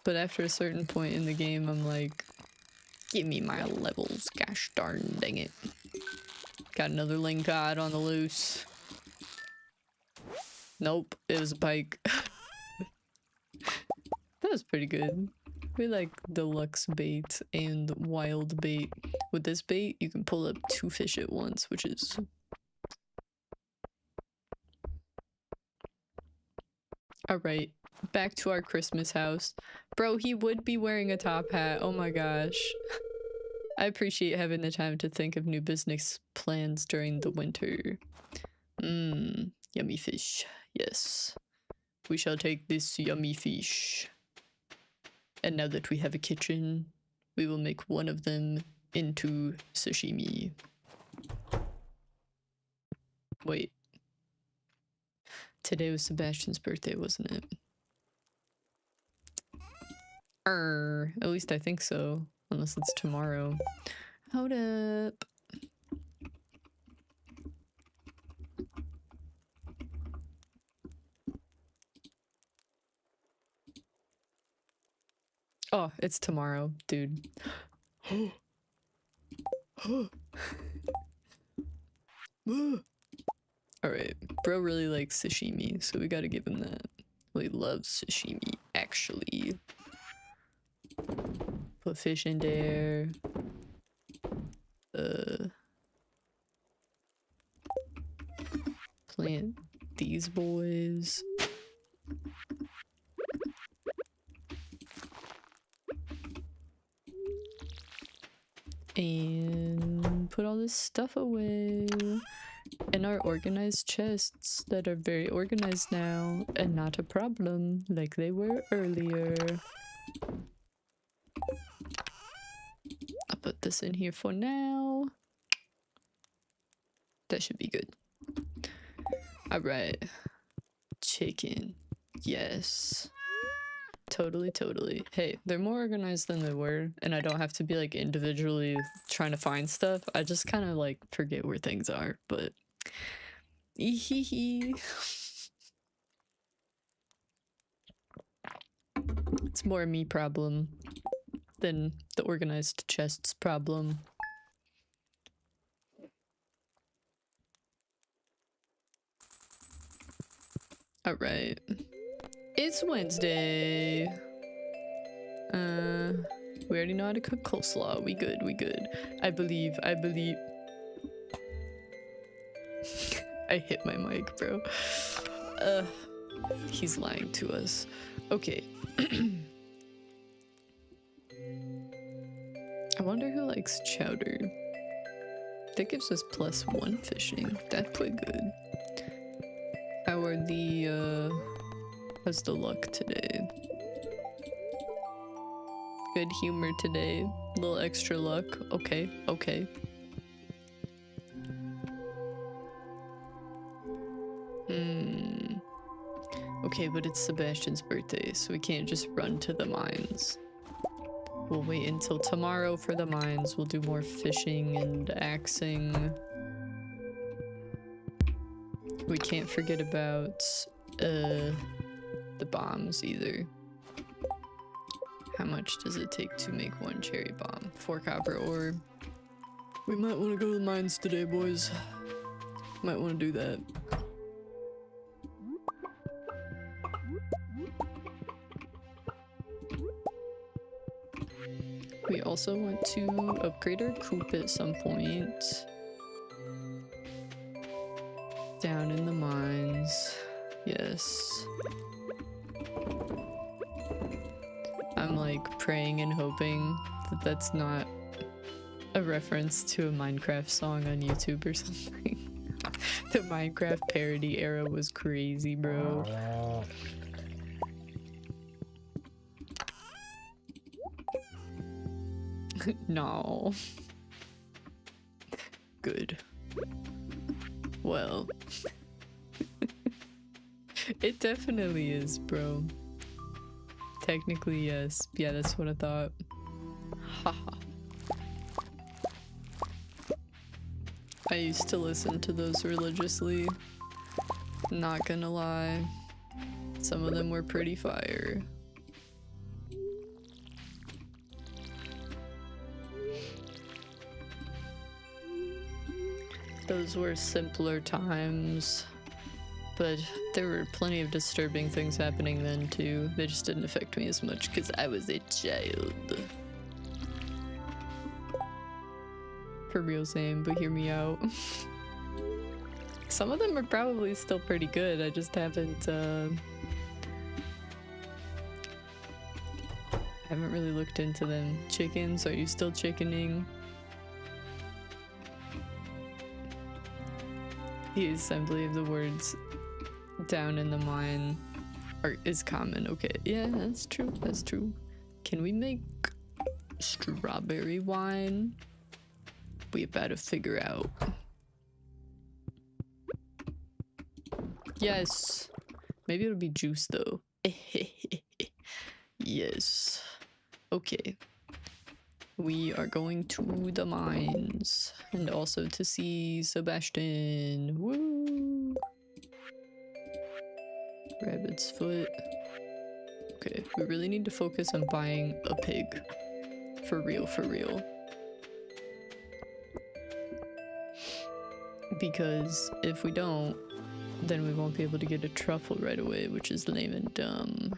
but after a certain point in the game, I'm like, give me my levels, gosh darn dang it. Got another lingcod on the loose. Nope, it was a pike. That was pretty good. We like deluxe bait and wild bait. With this bait, you can pull up 2 fish at once, which is... Alright, back to our Christmas house. Bro, he would be wearing a top hat. Oh my gosh. I appreciate having the time to think of new business plans during the winter. Mmm, yummy fish. Yes. We shall take this yummy fish. And now that we have a kitchen, we will make one of them into sashimi. Wait. Today was Sebastian's birthday, wasn't it? At least I think so. Unless it's tomorrow. Hold up. Oh, it's tomorrow, dude. Alright, bro really likes sashimi, so we gotta give him that. Well, he loves sashimi, actually. Put fish in there. Plant these boys. And put all this stuff away in our organized chests that are very organized now and not a problem like they were earlier. I'll put this in here for now. That should be good. Alright. Chicken. Yes. Totally, totally. Hey, they're more organized than they were, and I don't have to be like individually trying to find stuff. I just kind of like forget where things are, but it's more a me problem than the organized chests problem. All right. It's Wednesday. We already know how to cook coleslaw. We good, we good. I believe. I hit my mic, bro. He's lying to us. Okay. I wonder who likes chowder. That gives us +1 fishing. That's pretty good. How's the luck today? Good humor today. A little extra luck. Okay, okay. Okay, but it's Sebastian's birthday, so we can't just run to the mines. We'll wait until tomorrow for the mines. We'll do more fishing and axing. We can't forget about the bombs either. How much does it take to make 1 cherry bomb? 4 copper ore. We might want to go to the mines today, boys. Might want to do that. We also want to upgrade our coop at some point. Down in the mines. Yes. I'm like praying and hoping that that's not a reference to a Minecraft song on YouTube or something. The Minecraft parody era was crazy, bro. No. Good. Well, it definitely is, bro. Technically, yes. Yeah, that's what I thought. Haha. I used to listen to those religiously. Not gonna lie. Some of them were pretty fire. Those were simpler times, but there were plenty of disturbing things happening then too. They just didn't affect me as much because I was a child. For real, same, but hear me out. Some of them are probably still pretty good. I just haven't really looked into them. Chickens, are you still chickening? The assembly of the words down in the mine is common. Okay, yeah, that's true. That's true. Can we make strawberry wine? We better figure out. Yes. Maybe it'll be juice though. Yes. Okay. We are going to the mines and also to see Sebastian. Woo! Rabbit's foot. Okay, we really need to focus on buying a pig. For real, for real. Because if we don't, then we won't be able to get a truffle right away, which is lame and dumb.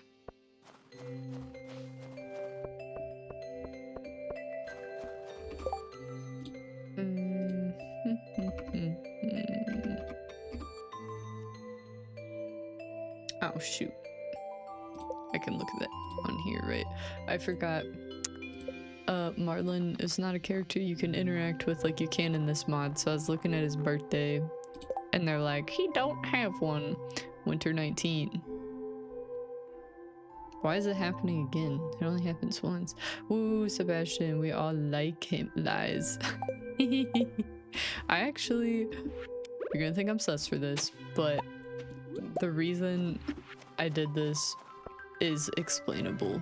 Oh shoot. I can look at that on here, right? I forgot. Marlin is not a character you can interact with like you can in this mod, so I was looking at his birthday and they're like, he don't have one. Winter 19. Why is it happening again? It only happens once. Woo, Sebastian, we all like him. Lies. I actually, you're gonna think I'm sus for this, but the reason I did this is explainable.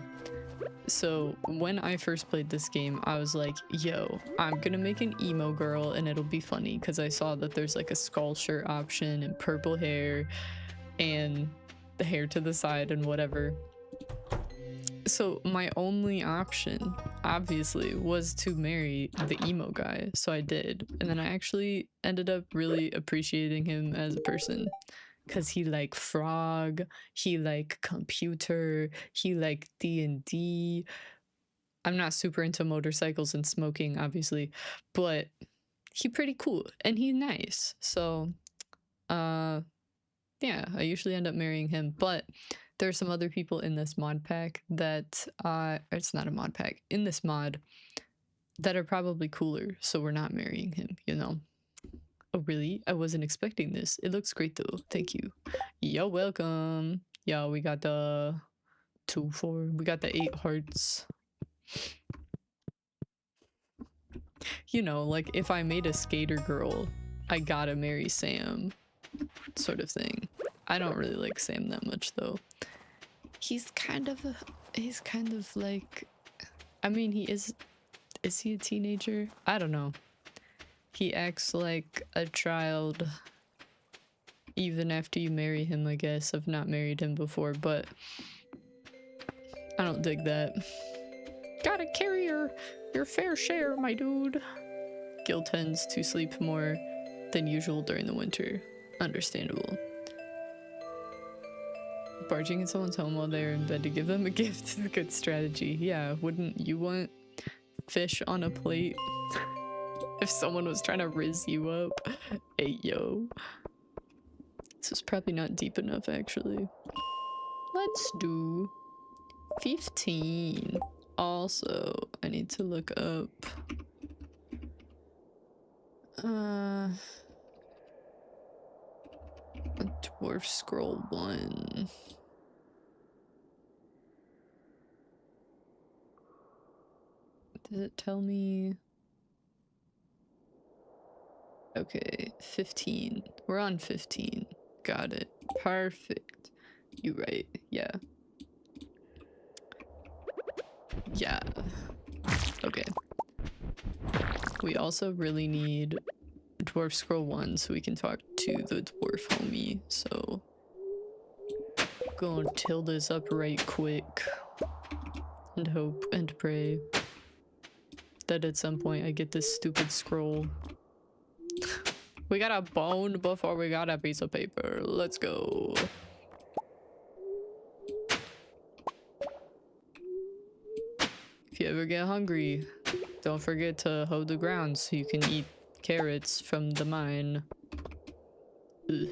So when I first played this game, I was like, yo, I'm gonna make an emo girl and it'll be funny because I saw that there's like a skull shirt option and purple hair and the hair to the side and whatever. So my only option, obviously, was to marry the emo guy. So I did. And then I actually ended up really appreciating him as a person. Because he liked Frog, he liked computer, he liked D&D. I'm not super into motorcycles and smoking, obviously. But he pretty cool. And he's nice. So, yeah, I usually end up marrying him. But there's some other people in this mod pack that it's not a mod pack, in this mod that are probably cooler, so we're not marrying him, you know. Oh really? I wasn't expecting this. It looks great though. Thank you. You're welcome. Yo, we got the 2-4. We got the 8 hearts. You know, like if I made a skater girl, I gotta marry Sam, sort of thing. I don't really like Sam that much though. He's kind of like, I mean, is he a teenager? I don't know. He acts like a child even after you marry him, I guess. I've not married him before, but I don't dig that. Gotta carry your fair share, my dude. Gil tends to sleep more than usual during the winter. Understandable. Barging in someone's home while they're in bed to give them a gift is a good strategy. Yeah, wouldn't you want fish on a plate if someone was trying to rizz you up? Hey, yo. This is probably not deep enough, actually. Let's do 15. Also, I need to look up a Dwarf Scroll 1. Does it tell me? Okay, 15. We're on 15. Got it. Perfect. You right. Yeah. Yeah. Okay. We also really need Dwarf Scroll 1 so we can talk to the dwarf homie. So, gonna till this up right quick and hope and pray that at some point I get this stupid scroll. We got a bone before we got a piece of paper. Let's go. If you ever get hungry, don't forget to hoe the ground so you can eat carrots from the mine. Ugh.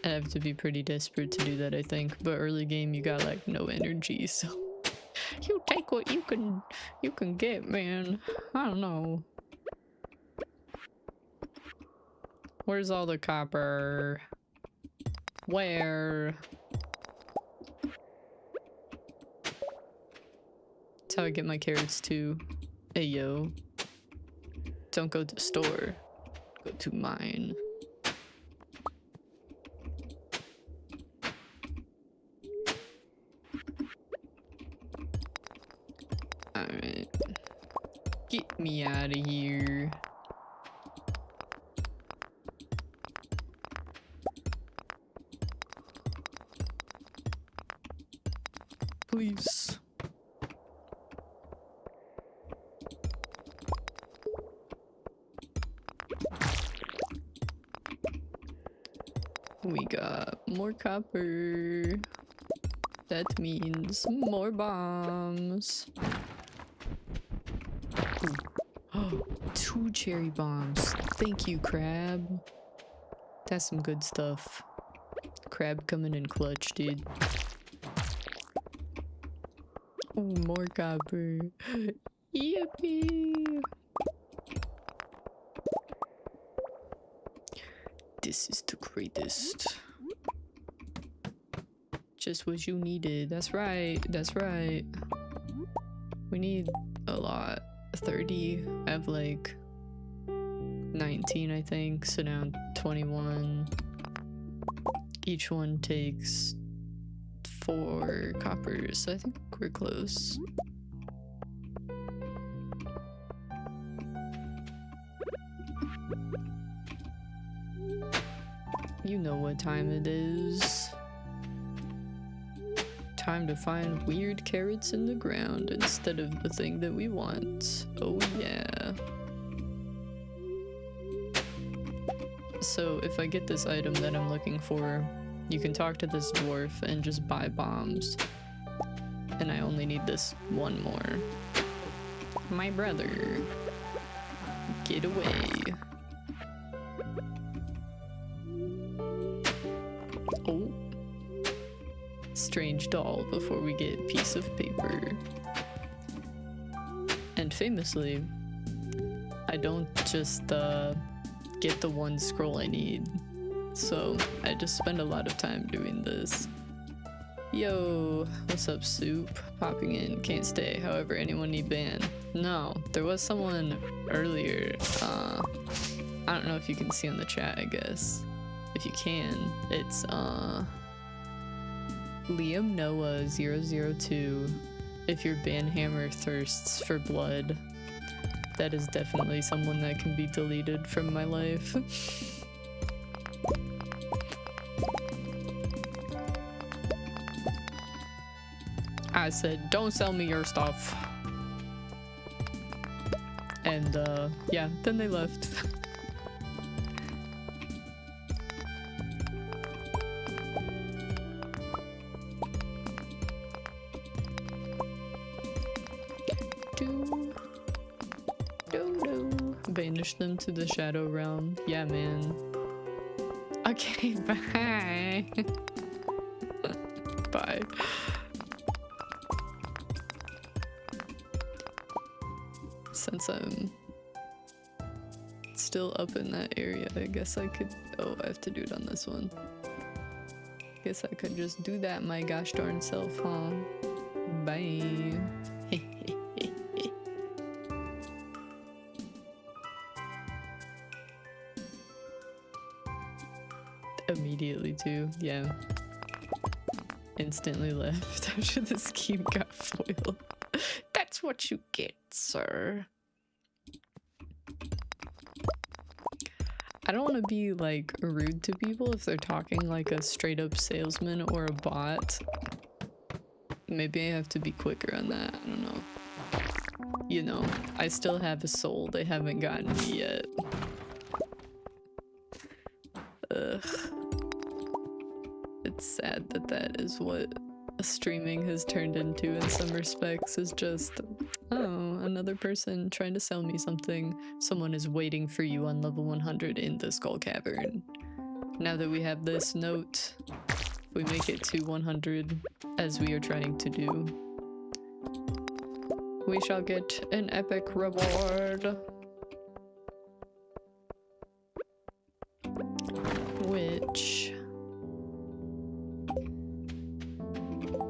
I have to be pretty desperate to do that, I think. But early game, you got like no energy, so you take what you can get, man. I don't know. Where's all the copper? Where? That's how I get my carrots too. Hey yo. Don't go to the store. Go to mine. Alright. Get me out of here. Please. We got more copper. That means more bombs. Ooh. 2 cherry bombs. Thank you, crab. That's some good stuff. Crab coming in clutch, dude. Ooh, more copper. Yippee! This is the greatest. Just what you needed. That's right. That's right. We need a lot. 30. I have like 19, I think. So now 21. Each one takes 4 coppers. So I think we're close. You know what time it is. Time to find weird carrots in the ground instead of the thing that we want. Oh yeah. So if I get this item that I'm looking for, you can talk to this dwarf and just buy bombs. And I only need this one more. My brother. Get away. Oh. Strange doll before we get piece of paper. And famously, I don't just get the one scroll I need. So I just spend a lot of time doing this. Yo, what's up, Soup? Popping in, can't stay. However, anyone need ban? No, there was someone earlier. I don't know if you can see on the chat, I guess. If you can, it's Liam Noah 002. If your banhammer thirsts for blood, that is definitely someone that can be deleted from my life. I said, don't sell me your stuff. And yeah, then they left. Banish them to the shadow realm. Yeah, man. Okay, bye. Bye. Since I'm still up in that area, I guess I could... Oh, I have to do it on this one. Guess I could just do that my gosh darn self, huh? Bye. Immediately too, yeah. Instantly left after the scheme got foiled. That's what you get, sir. I don't want to be like rude to people if they're talking like a straight up salesman or a bot. Maybe I have to be quicker on that. I don't know. You know, I still have a soul. They haven't gotten me yet. Ugh. It's sad that that is what streaming has turned into in some respects, is just, oh, another person trying to sell me something. Someone is waiting for you on level 100 in the Skull Cavern. Now that we have this note, if we make it to 100, as we are trying to do, we shall get an epic reward. Which...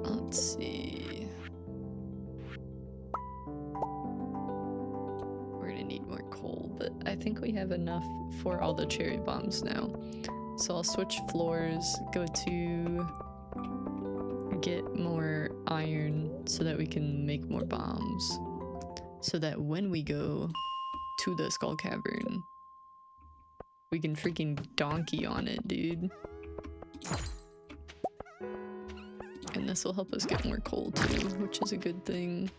let's see. We're gonna need more coal, but I think we have enough for all the cherry bombs now. So I'll switch floors, go to get more iron so that we can make more bombs. So that when we go to the Skull Cavern, we can freaking donkey on it, dude. And this will help us get more coal too, which is a good thing.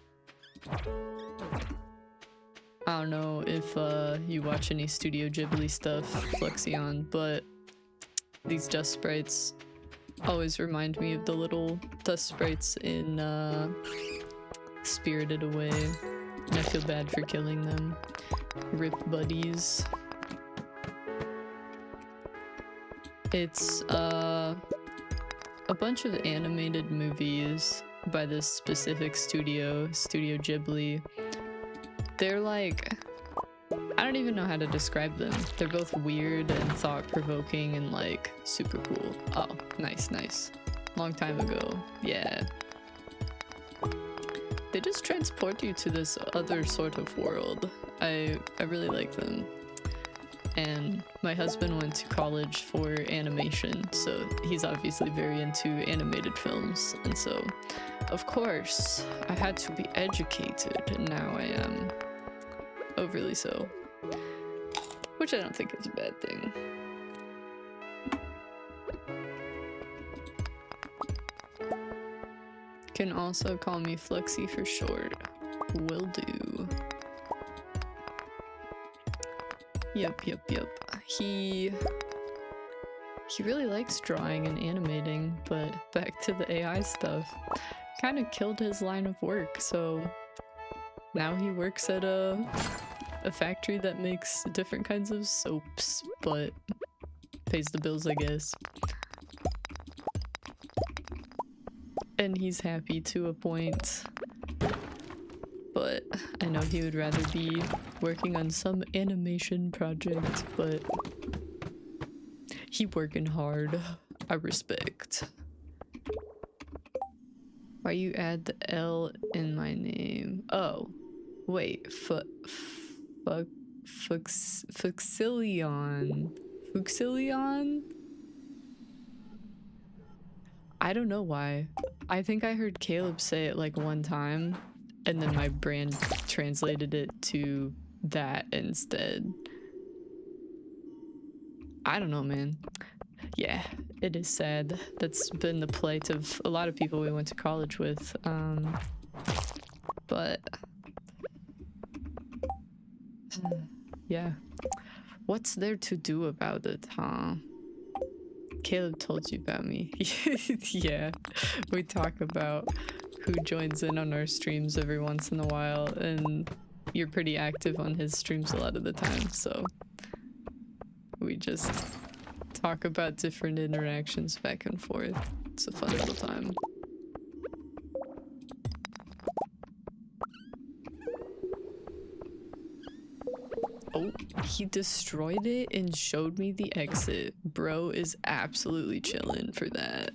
I don't know if you watch any Studio Ghibli stuff, Flexion, but these dust sprites always remind me of the little dust sprites in Spirited Away. And I feel bad for killing them. Rip buddies. It's a bunch of animated movies by this specific studio, Studio Ghibli. They're like, I don't even know how to describe them. They're both weird and thought-provoking and like super cool. Oh, nice, nice. Long time ago, yeah. They just transport you to this other sort of world. I really like them. And my husband went to college for animation, so he's obviously very into animated films. And so, of course, I had to be educated, and now I am overly so. Which I don't think is a bad thing. Can also call me Flexi for short. Will do. Yep. He really likes drawing and animating, but back to the AI stuff. Kind of killed his line of work, so now he works at a factory that makes different kinds of soaps, but pays the bills, I guess. And he's happy to a point. But I know he would rather be working on some animation project, but he working hard. I respect. Why you add the L in my name? Oh, wait, Fuxilion. Fuxilion? I don't know why. I think I heard Caleb say it like one time, and then my brain translated it to that instead. I don't know, man. Yeah, it is sad. That's been the plight of a lot of people we went to college with. But yeah, what's there to do about it, huh? Caleb told you about me. Yeah, we talk about who joins in on our streams every once in a while, and you're pretty active on his streams a lot of the time, so we just talk about different interactions back and forth. It's a fun little time. Oh, he destroyed it and showed me the exit. Bro is absolutely chilling for that.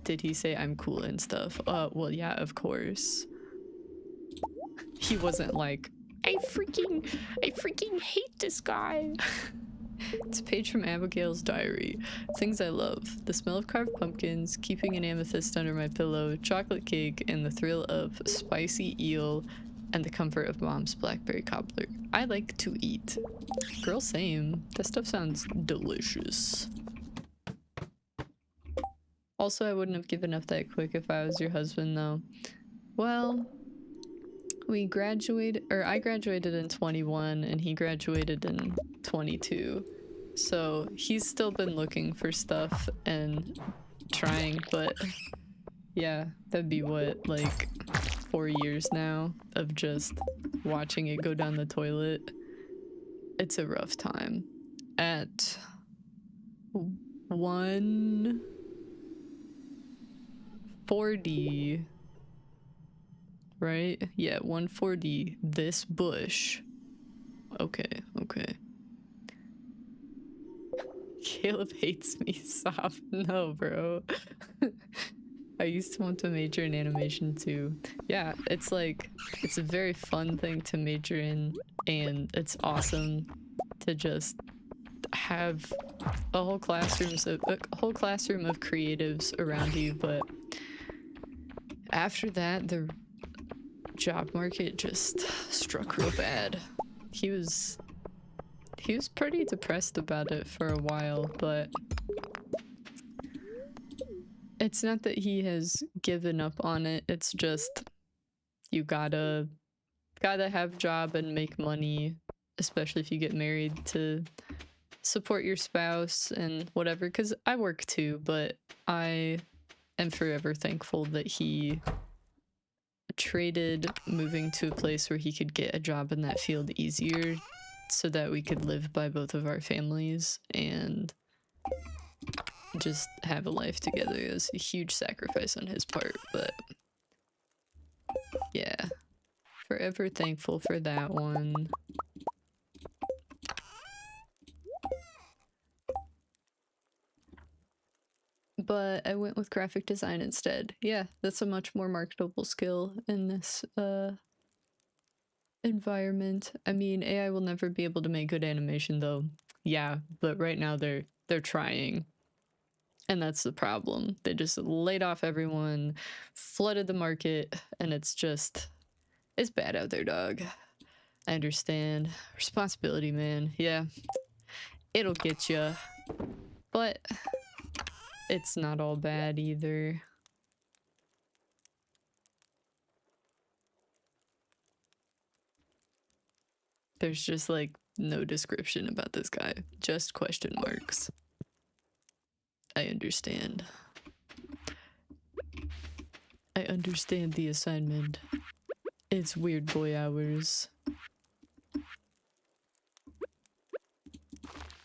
Did he say I'm cool and stuff? Well, yeah, of course. He wasn't like, I freaking hate this guy. It's a page from Abigail's diary. Things I love. The smell of carved pumpkins, keeping an amethyst under my pillow, chocolate cake, and the thrill of spicy eel, and the comfort of mom's blackberry cobbler. I like to eat. Girl, same. That stuff sounds delicious. Also, I wouldn't have given up that quick if I was your husband, though. Well, we graduated, or I graduated in 21 and he graduated in 22. So he's still been looking for stuff and trying, but yeah, that'd be what, like 4 years now of just watching it go down the toilet. It's a rough time. At 140, right? Yeah, 140, this bush. Okay, okay. Caleb hates me, stop. No, bro. I used to want to major in animation too. Yeah, it's like, it's a very fun thing to major in, and it's awesome to just have a whole classroom of creatives around you, but after that, the job market just struck real bad. He was pretty depressed about it for a while, but it's not that he has given up on it. It's just you gotta have a job and make money, especially if you get married, to support your spouse and whatever. Because I work too, but I am forever thankful that he traded moving to a place where he could get a job in that field easier so that we could live by both of our families and just have a life together. It was a huge sacrifice on his part, but yeah, forever thankful for that one. But I went with graphic design instead. Yeah, that's a much more marketable skill in this environment. I mean, AI will never be able to make good animation though. Yeah, but right now they're trying. And that's the problem. They just laid off everyone, flooded the market, and it's bad out there, dog. I understand. Responsibility, man. Yeah. It'll get you. But it's not all bad either. There's just like no description about this guy. Just question marks. I understand. I understand the assignment. It's weird boy hours.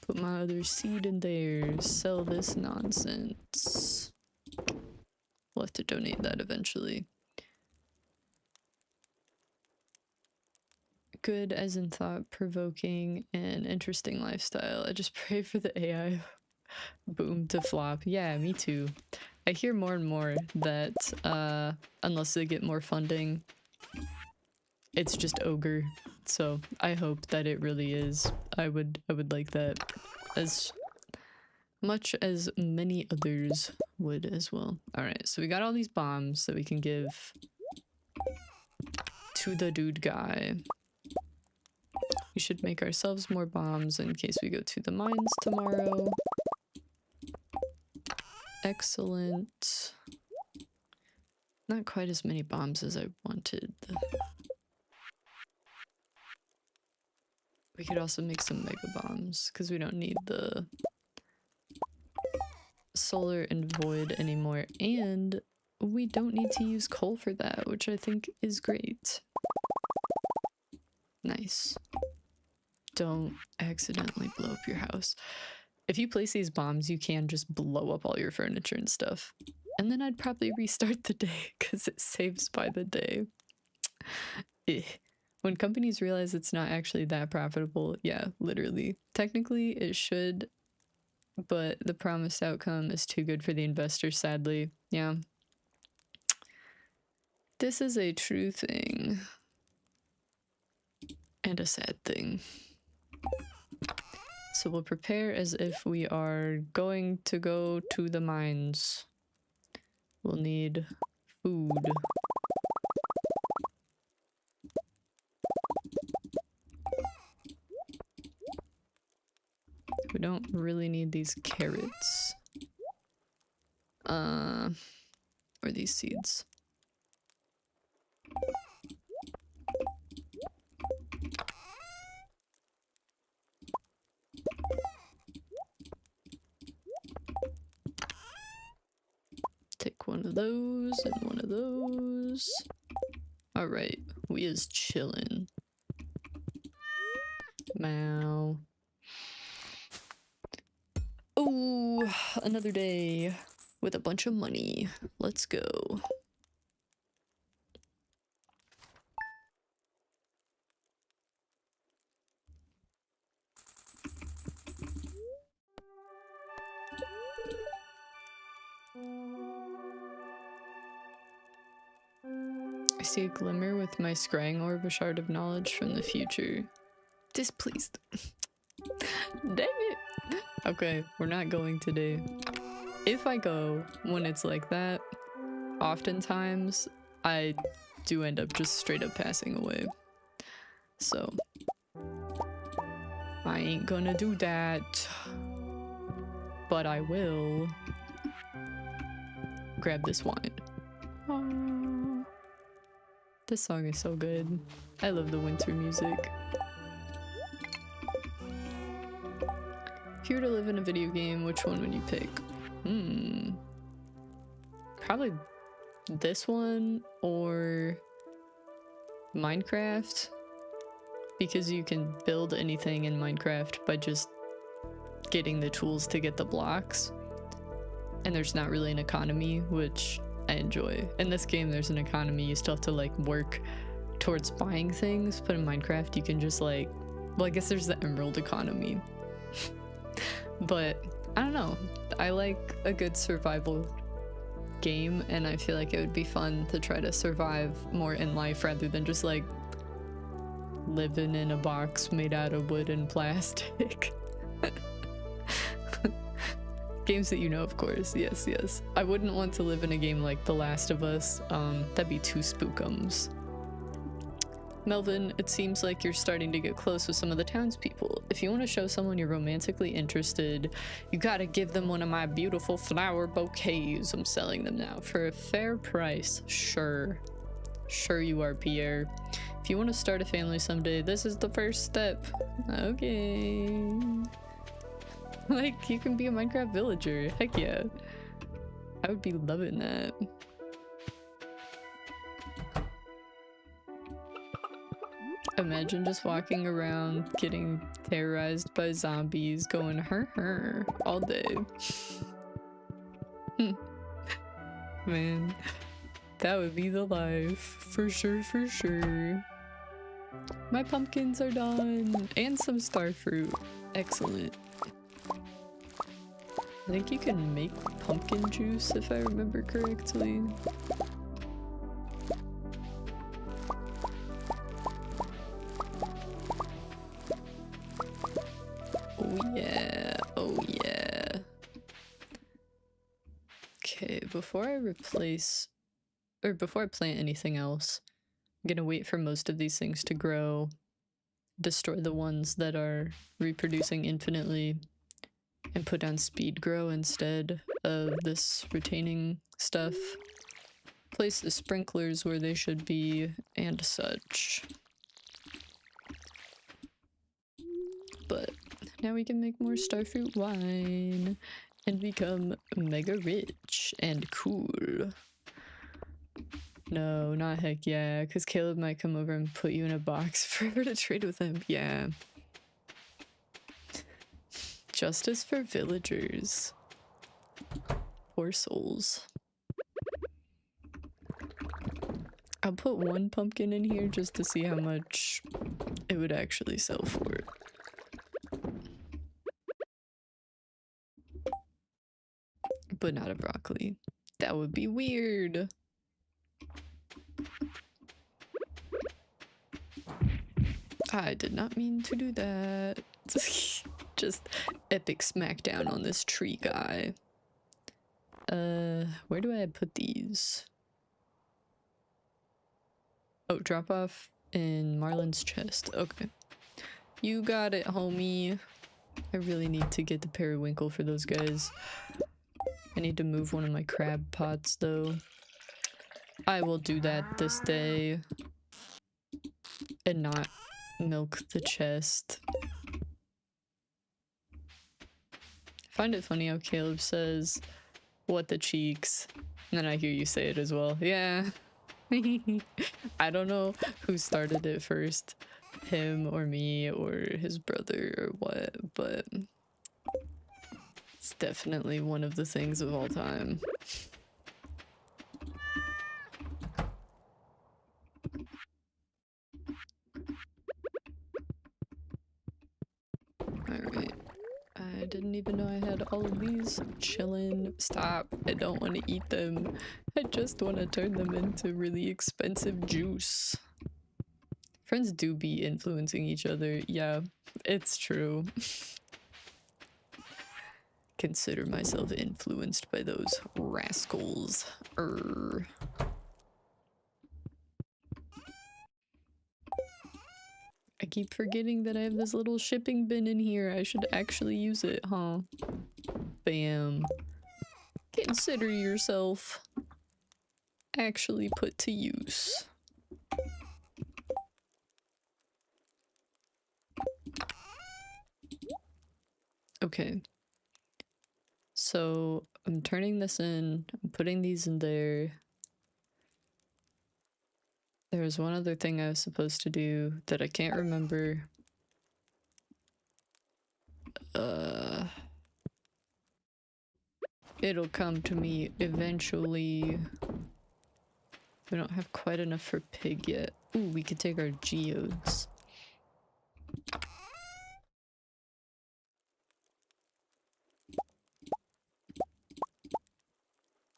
Put my other seed in there. Sell this nonsense. We'll have to donate that eventually. Good as in thought-provoking and interesting lifestyle. I just pray for the AI boom to flop. Yeah, me too. I hear more and more that unless they get more funding, it's just ogre. So I hope that it really is. I would like that as much as many others would as well. All right, so we got all these bombs that we can give to the dude guy. We should make ourselves more bombs in case we go to the mines tomorrow. Excellent. Not quite as many bombs as I wanted. We could also make some mega bombs because we don't need the solar and void anymore, and we don't need to use coal for that, which I think is great. Nice. Don't accidentally blow up your house. If you place these bombs, you can just blow up all your furniture and stuff. And then I'd probably restart the day because it saves by the day. When companies realize it's not actually that profitable, yeah, literally. Technically, it should, but the promised outcome is too good for the investor, sadly. Yeah. This is a true thing. And a sad thing. So we'll prepare as if we are going to go to the mines. We'll need food. We don't really need these carrots. Or these seeds. Take one of those and one of those. Alright, we is chillin'. Meow. Oh, another day with a bunch of money. Let's go. I see a glimmer with my scrying orb, a shard of knowledge from the future. Displeased. Dang it! Okay, we're not going today. If I go when it's like that, oftentimes I do end up just straight up passing away. So I ain't gonna do that. But I will grab this wine. Aww. This song is so good. I love the winter music. If you were to live in a video game, which one would you pick? Probably this one or Minecraft, because you can build anything in Minecraft by just getting the tools to get the blocks, and there's not really an economy, which I enjoy. In this game there's an economy, you still have to like work towards buying things, but in Minecraft you can just like, well, I guess there's the emerald economy. But I don't know, I like a good survival game, and I feel like it would be fun to try to survive more in life rather than just like living in a box made out of wood and plastic. Games that you know, of course. Yes, yes. I wouldn't want to live in a game like The Last of Us. That'd be too spookums. Melvin, it seems like you're starting to get close with some of the townspeople. If you want to show someone you're romantically interested, you gotta give them one of my beautiful flower bouquets. I'm selling them now for a fair price. Sure. Sure you are, Pierre. If you want to start a family someday, this is the first step. Okay. Like, you can be a Minecraft villager. Heck yeah. I would be loving that. Imagine just walking around getting terrorized by zombies going her all day. Man, that would be the life. For sure, for sure. My pumpkins are done. And some star fruit. Excellent. I think you can make pumpkin juice if I remember correctly. Oh yeah, oh yeah. Okay, before I plant anything else, I'm gonna wait for most of these things to grow, destroy the ones that are reproducing infinitely, and put on speed grow instead of this retaining stuff. Place the sprinklers where they should be and such. But now we can make more starfruit wine and become mega rich and cool. No, not heck yeah, because Caleb might come over and put you in a box forever to trade with him. Yeah. Justice for villagers. Poor souls. I'll put one pumpkin in here just to see how much it would actually sell for. But not a broccoli. That would be weird. I did not mean to do that. Just epic smackdown on this tree guy. Where do I put these? Oh, drop off in Marlin's chest. Okay. You got it, homie. I really need to get the periwinkle for those guys. I need to move one of my crab pots, though. I will do that this day. And not milk the chest. I find it funny how Caleb says, "What the cheeks?" And then I hear you say it as well. Yeah. I don't know who started it first. Him or me or his brother or what, but it's definitely one of the things of all time. Alright. I didn't even know I had all of these chilling. Stop. I don't want to eat them. I just want to turn them into really expensive juice. Friends do be influencing each other. Yeah, it's true. Consider myself influenced by those rascals. I keep forgetting that I have this little shipping bin in here. I should actually use it, huh? Bam. Consider yourself actually put to use. Okay. So I'm turning this in. I'm putting these in there. There was one other thing I was supposed to do that I can't remember. It'll come to me eventually. We don't have quite enough for pig yet. Ooh, we could take our geodes.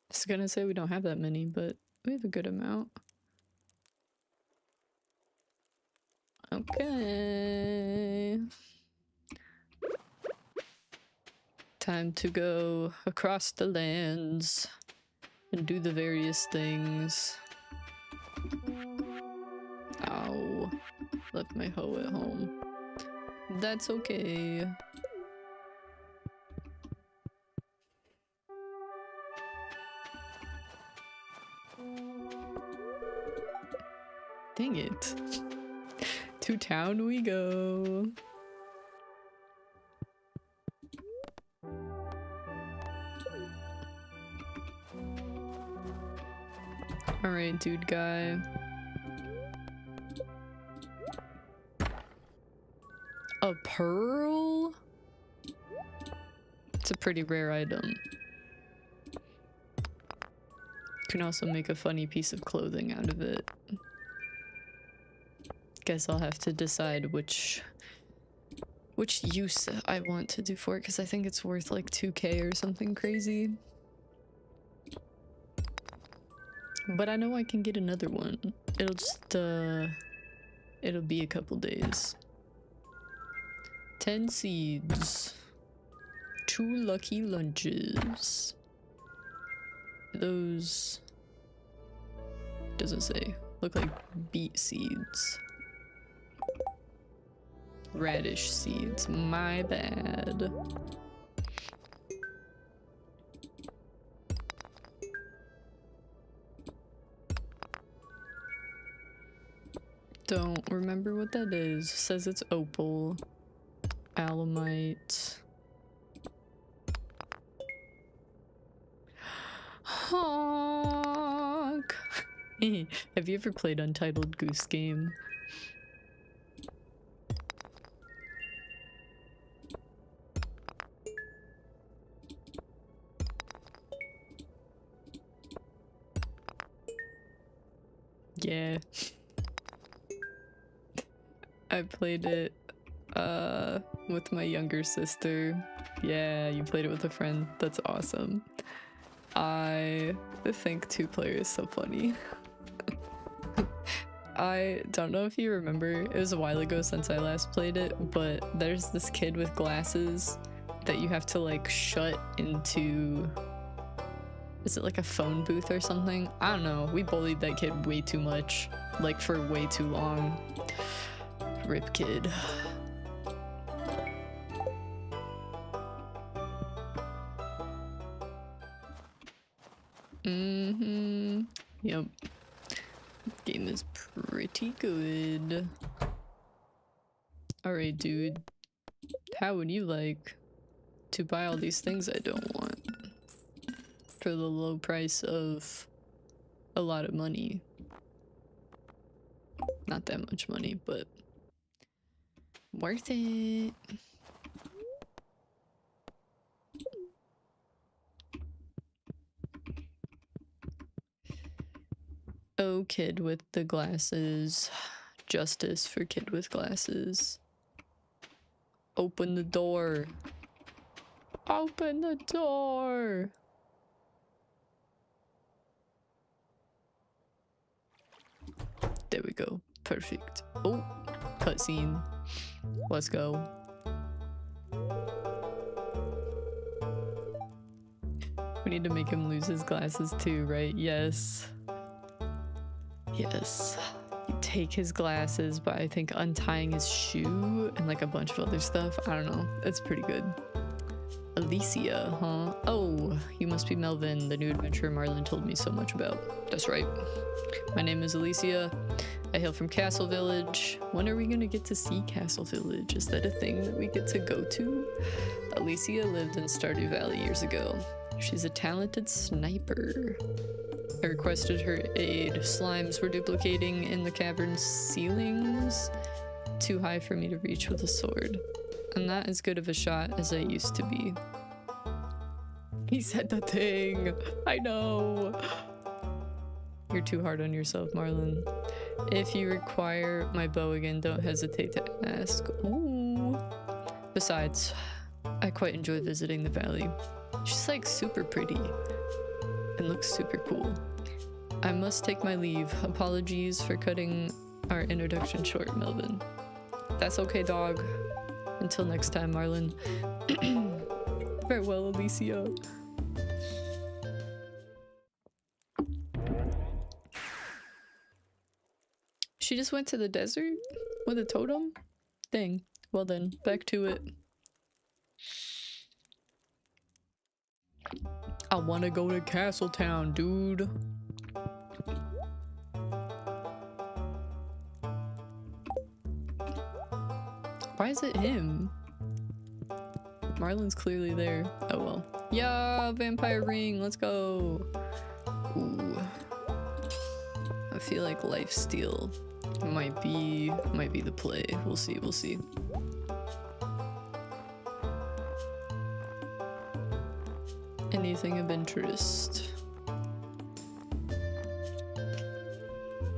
I was gonna say we don't have that many, but we have a good amount. Okay. Time to go across the lands and do the various things. Ow. Left my hoe at home. That's okay. Dang it. To town we go. Alright, dude guy. A pearl? It's a pretty rare item. Can also make a funny piece of clothing out of it. Guess I'll have to decide which use I want to do for it, because I think it's worth like 2K or something crazy. But I know I can get another one. It'll just it'll be a couple days. 10 seeds. 2 lucky lunches. Those doesn't say. Look like beet seeds. Radish seeds. My bad. Don't remember what that is. Says it's opal. Alamite. Honk! Have you ever played Untitled Goose Game? Yeah. I played it with my younger sister. Yeah, you played it with a friend. That's awesome. I think 2 player is so funny. I don't know if you remember, it was a while ago since I last played it, but there's this kid with glasses that you have to like shut into, is it like a phone booth or something? I don't know. We bullied that kid way too much, like for way too long. Rip kid. Yep. Game is pretty good. Alright, dude. How would you like to buy all these things I don't want for the low price of a lot of money? Not that much money, but worth it. Oh, kid with the glasses. Justice for kid with glasses. Open the door. Open the door. There we go. Perfect. Oh, cutscene. Let's go. We need to make him lose his glasses too, right? Yes. Yes. You take his glasses by, I think, untying his shoe and like a bunch of other stuff. I don't know. It's pretty good. Alicia, huh? Oh, you must be Melvin, the new adventurer Marlin told me so much about. That's right. My name is Alicia. I hail from Castle Village. When are we gonna get to see Castle Village? Is that a thing that we get to go to? Alicia lived in Stardew Valley years ago. She's a talented sniper. I requested her aid. Slimes were duplicating in the cavern's ceilings. Too high for me to reach with a sword. I'm not as good of a shot as I used to be. He said the thing. I know. You're too hard on yourself, Marlin. If you require my bow again, don't hesitate to ask. Ooh. Besides, I quite enjoy visiting the valley. She's like super pretty and looks super cool. I must take my leave. Apologies for cutting our introduction short, Melvin. That's okay, dog. Until next time, Marlin. Farewell, Alicia. She just went to the desert with a totem? Dang. Well then, back to it. I want to go to Castletown, dude. Why is it him? Marlin's clearly there. Oh well. Yeah, vampire ring, let's go. Ooh. I feel like lifesteal might be the play. We'll see, we'll see. Anything of interest?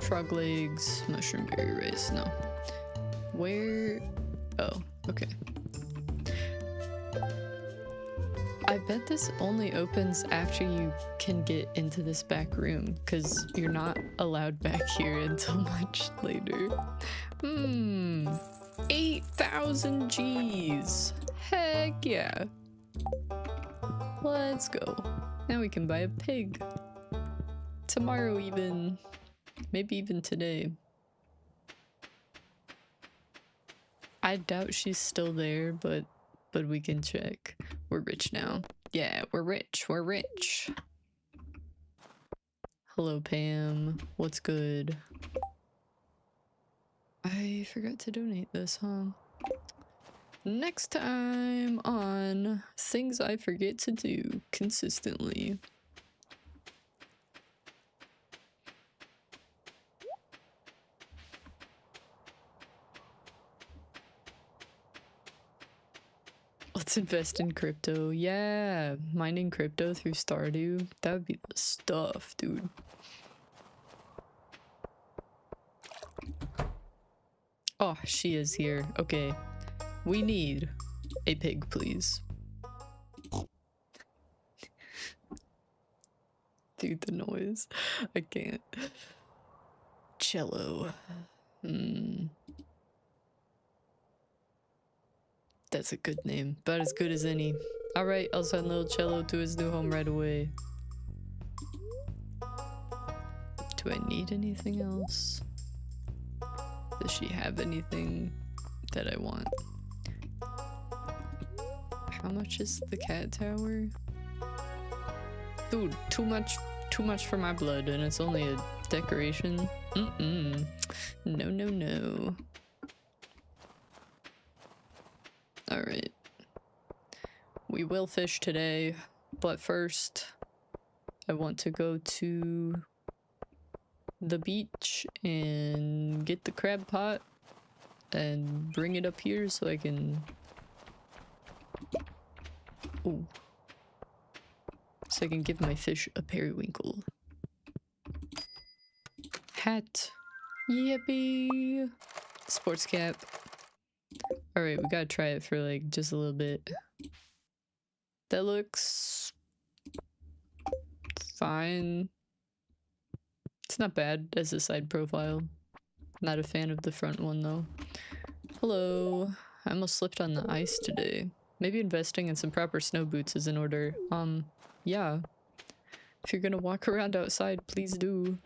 Frog legs, mushroom berry rice, no. Where? Oh, okay. I bet this only opens after you can get into this back room, because you're not allowed back here until much later. 8,000 G's. Heck yeah. Let's go. Now we can buy a pig. Tomorrow even. Maybe even today. I doubt she's still there, but we can check. We're rich now. Yeah, we're rich. We're rich. Hello, Pam. What's good? I forgot to donate this, huh? Next time on things I forget to do consistently. Let's invest in crypto. Yeah, mining crypto through Stardew. That would be the stuff, dude. Oh, she is here. Okay. We need a pig, please. Dude, the noise. I can't. Cello. That's a good name. About as good as any. Alright, I'll send little Cello to his new home right away. Do I need anything else? Does she have anything that I want? How much is the cat tower? Dude, too much for my blood, and it's only a decoration. No, no, no. Alright. We will fish today, but first I want to go to the beach and get the crab pot and bring it up here so I can... Ooh. So I can give my fish a periwinkle. Hat. Yippee! Sports cap. Alright, we gotta try it for like just a little bit. That looks... fine. It's not bad as a side profile. Not a fan of the front one though. Hello. I almost slipped on the ice today. Maybe investing in some proper snow boots is in order. Yeah. If you're gonna walk around outside, please do.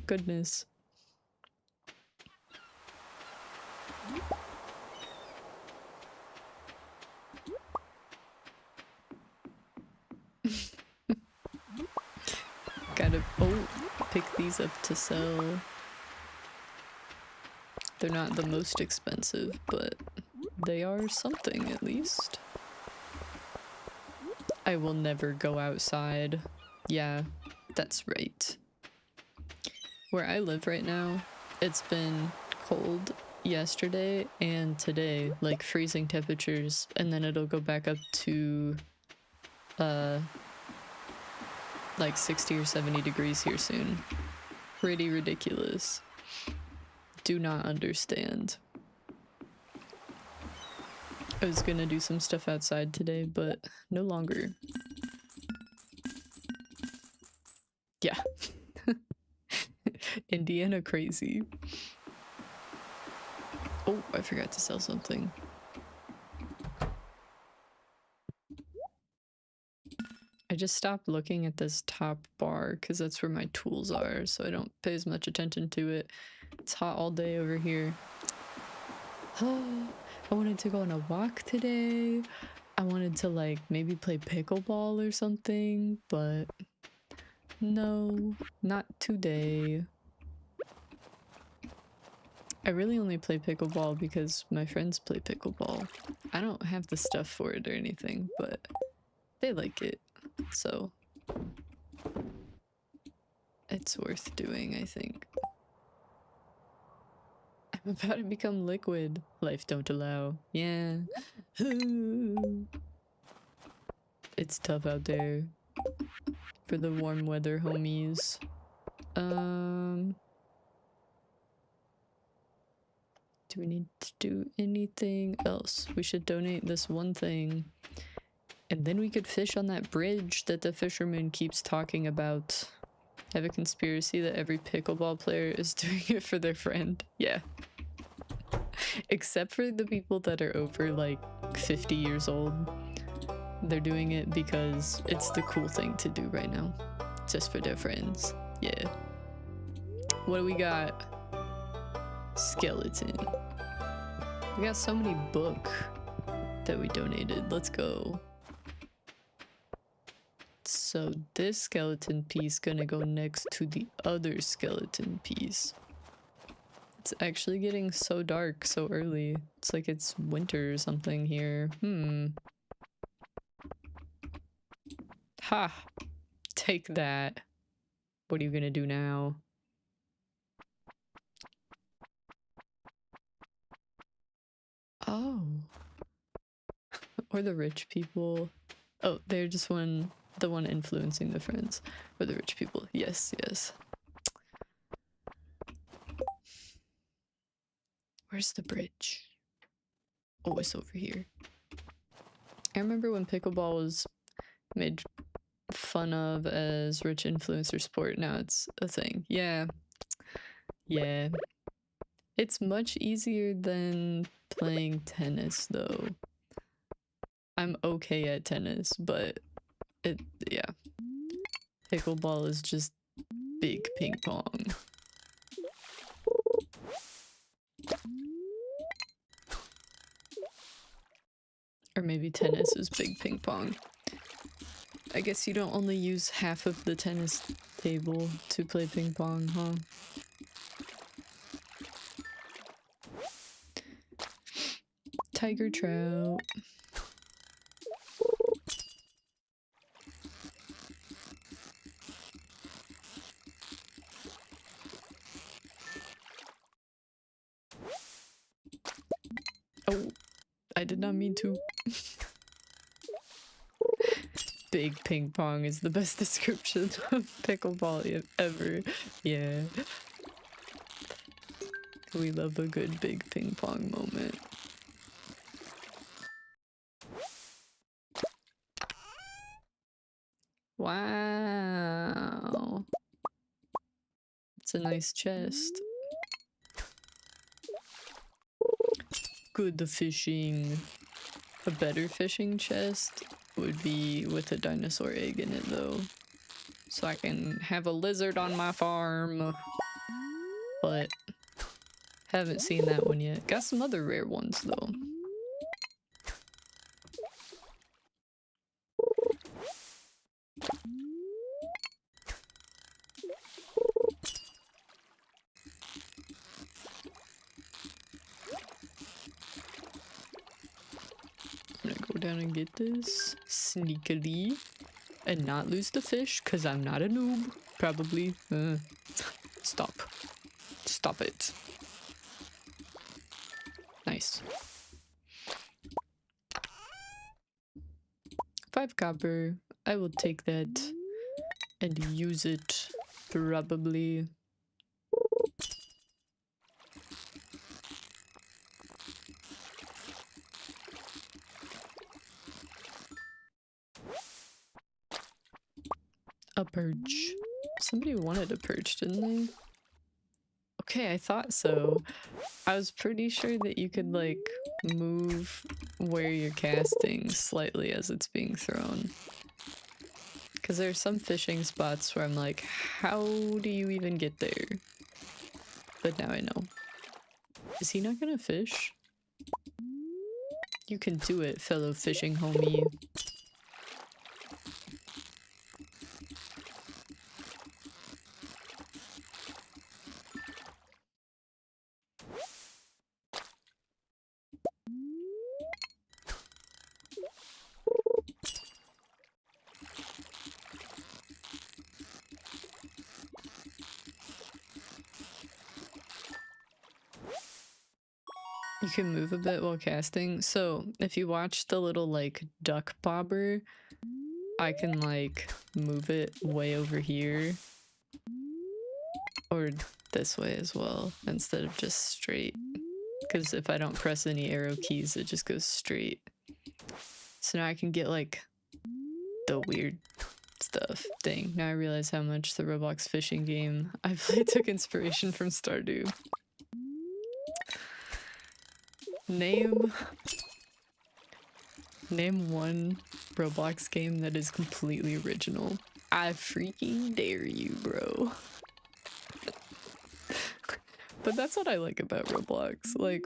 Goodness. Gotta pick these up to sell. They're not the most expensive, but they are something at least. I will never go outside. Yeah, that's right. Where I live right now, it's been cold yesterday and today, like freezing temperatures, and then it'll go back up to like 60 or 70 degrees here soon. Pretty ridiculous. Do not understand. I was gonna do some stuff outside today, but no longer. Yeah. Indiana crazy. Oh, I forgot to sell something. I just stopped looking at this top bar because that's where my tools are, so I don't pay as much attention to it. It's hot all day over here. Oh, I wanted to go on a walk today. I wanted to like maybe play pickleball or something, but no, not today. I really only play pickleball because my friends play pickleball. I don't have the stuff for it or anything, but they like it, so it's worth doing, I think. I'm about to become liquid. Life don't allow. Yeah. It's tough out there for the warm weather homies. Do we need to do anything else? We should donate this one thing. And then we could fish on that bridge that the fisherman keeps talking about. I have a conspiracy that every pickleball player is doing it for their friend. Yeah. Except for the people that are over like 50 years old. They're doing it because it's the cool thing to do right now. Just for their friends. Yeah. What do we got? Skeleton. We got so many book that we donated. Let's go. So this skeleton piece gonna go next to the other skeleton piece. It's actually getting so dark so early. It's like it's winter or something here. Ha! Take that. What are you gonna do now? Oh. Or the rich people. Oh, they're just the one influencing the friends. Or the rich people. Yes, yes. Where's the bridge? Oh, it's over here. I remember when pickleball was made fun of as rich influencer sport. Now it's a thing. Yeah. Yeah. It's much easier than playing tennis, though. I'm okay at tennis, but yeah. Pickleball is just big ping pong. Or maybe tennis is big ping pong. I guess you don't only use half of the tennis table to play ping pong, huh? Tiger trout. Oh, I did not mean to. Big ping pong is the best description of pickleball ever. Yeah. We love a good big ping pong moment. Wow. It's a nice chest. Good fishing. A better fishing chest would be with a dinosaur egg in it, though. So I can have a lizard on my farm. But haven't seen that one yet. Got some other rare ones, though. I'm gonna go down and get this sneakily and not lose the fish because I'm not a noob. Probably. Stop. Stop it. Nice. 5 copper. I will take that and use it probably. A perch. Somebody wanted a perch, didn't they? Okay, I thought so. I was pretty sure that you could like move where you're casting slightly as it's being thrown. Because there are some fishing spots where I'm like, how do you even get there? But now I know. Is he not gonna fish? You can do it, fellow fishing homie. You can move a bit while casting. So if you watch the little like duck bobber, I can like move it way over here or this way as well instead of just straight. Because if I don't press any arrow keys, it just goes straight. So now I can get like the weird stuff. Dang, now I realize how much the Roblox fishing game I played took inspiration from Stardew. Name one Roblox game that is completely original. I freaking dare you, bro. But that's what I like about Roblox. Like,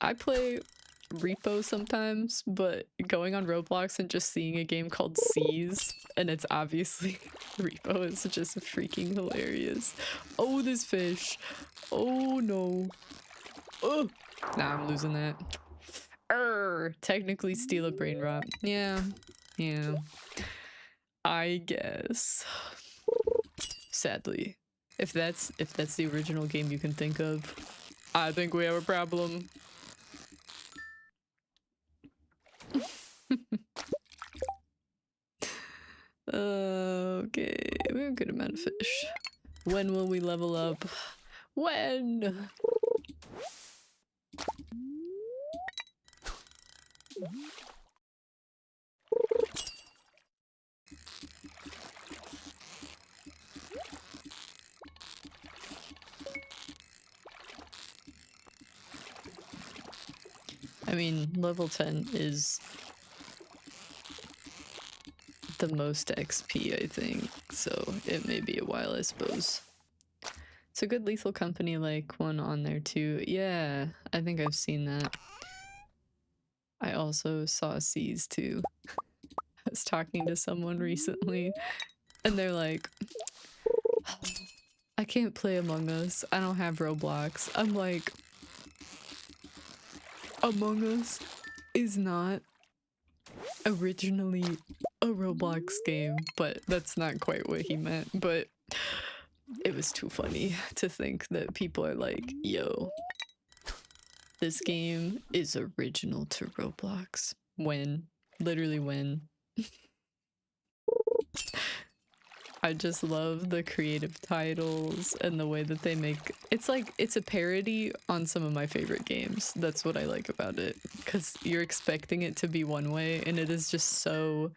I play Repo sometimes, but going on Roblox and just seeing a game called Seas, and it's obviously Repo, is just freaking hilarious. Oh, this fish. Oh no. Oh, nah, I'm losing that. Technically steal a brain rot. Yeah. I guess. Sadly. If that's the original game you can think of, I think we have a problem. Okay, we have a good amount of fish. When will we level up? When? I mean, level 10 is the most XP, I think, so it may be a while, I suppose. It's a good Lethal Company like one on there too. Yeah, I think I've seen that. I also saw C's too. I was talking to someone recently and they're like, I can't play Among Us. I don't have Roblox. I'm like, Among Us is not originally a Roblox game, but that's not quite what he meant. But it was too funny to think that people are like, yo, this game is original to Roblox. When? Literally when? I just love the creative titles and the way that they make it's like it's a parody on some of my favorite games. That's what I like about it, because you're expecting it to be one way and it is just so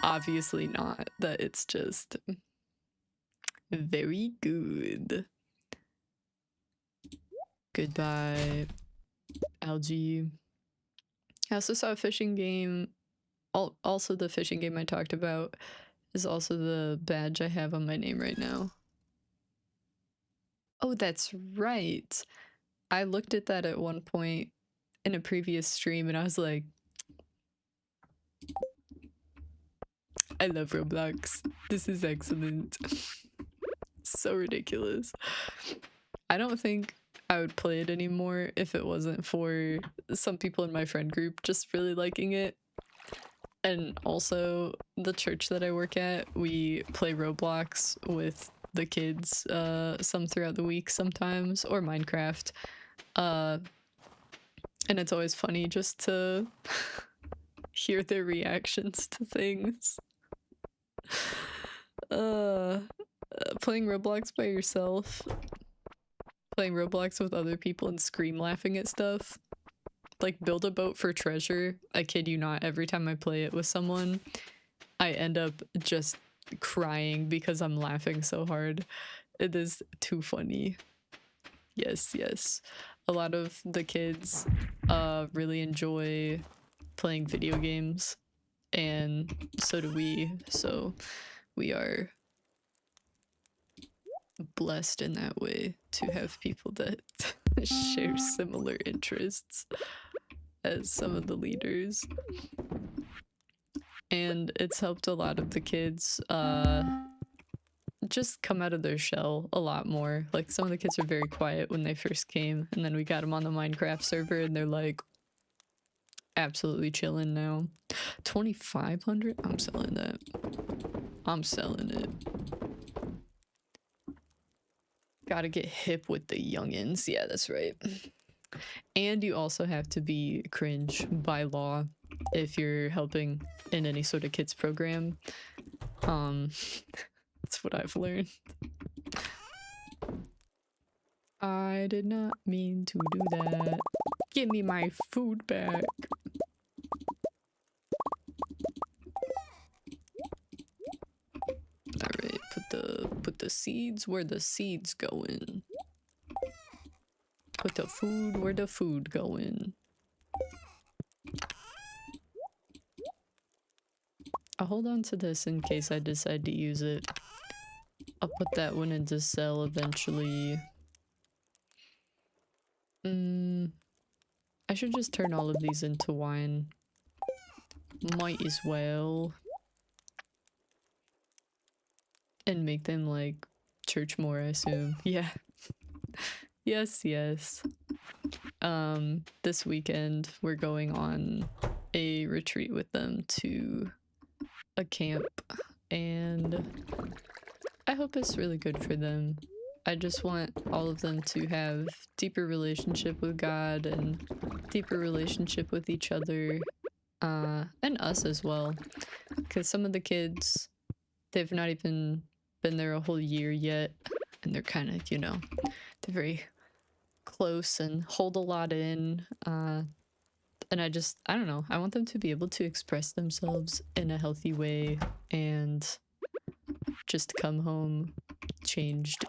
obviously not that it's just very good. Goodbye, algae. I also saw a fishing game. Also, the fishing game I talked about is also the badge I have on my name right now. Oh, that's right. I looked at that at one point in a previous stream and I was like, I love Roblox. This is excellent. So ridiculous. I don't think I would play it anymore if it wasn't for some people in my friend group just really liking it. And also the church that I work at, we play Roblox with the kids some throughout the week sometimes, or Minecraft. And it's always funny just to hear their reactions to things. Playing Roblox by yourself, playing Roblox with other people and scream laughing at stuff. Like Build a Boat for Treasure, I kid you not, every time I play it with someone, I end up just crying because I'm laughing so hard. It is too funny. Yes, yes. A lot of the kids really enjoy playing video games, and so do we. So we are blessed in that way to have people that share similar interests as some of the leaders. And it's helped a lot of the kids just come out of their shell a lot more. Like some of the kids are very quiet when they first came, and then we got them on the Minecraft server and they're like absolutely chilling now. 2,500? I'm selling that. I'm selling it. Gotta get hip with the youngins. Yeah, that's right. And you also have to be cringe by law if you're helping in any sort of kids program. That's what I've learned. I did not mean to do that. Give me my food back. Alright, put the seeds where the seeds going. Put the food where the food going. I'll hold on to this in case I decide to use it. I'll put that one into sell eventually. I should just turn all of these into wine. Might as well. And make them like church more, I assume. Yeah. Yes, yes. This weekend we're going on a retreat with them to a camp, and I hope it's really good for them. I just want all of them to have deeper relationship with God and deeper relationship with each other, and us as well. Because some of the kids, they've not even been there a whole year yet, and they're kind of, you know, they're very close and hold a lot in. And I don't know, I want them to be able to express themselves in a healthy way and just come home changed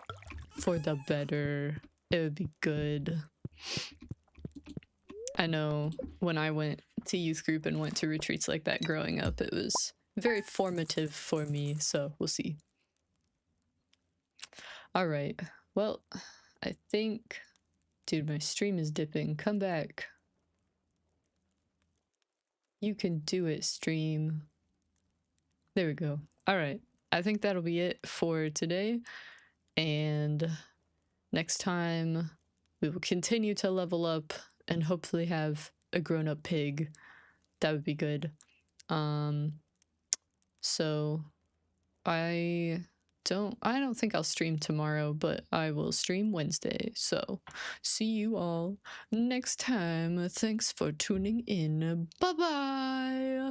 for the better. It would be good. I know when I went to youth group and went to retreats like that growing up, it was very formative for me, so we'll see. All right, well, I think, dude, my stream is dipping. Come back. You can do it, stream. There we go. All right, I think that'll be it for today, and next time we will continue to level up and hopefully have a grown-up pig. That would be good. So I don't think I'll stream tomorrow, but I will stream Wednesday. So see you all next time. Thanks for tuning in. Bye bye.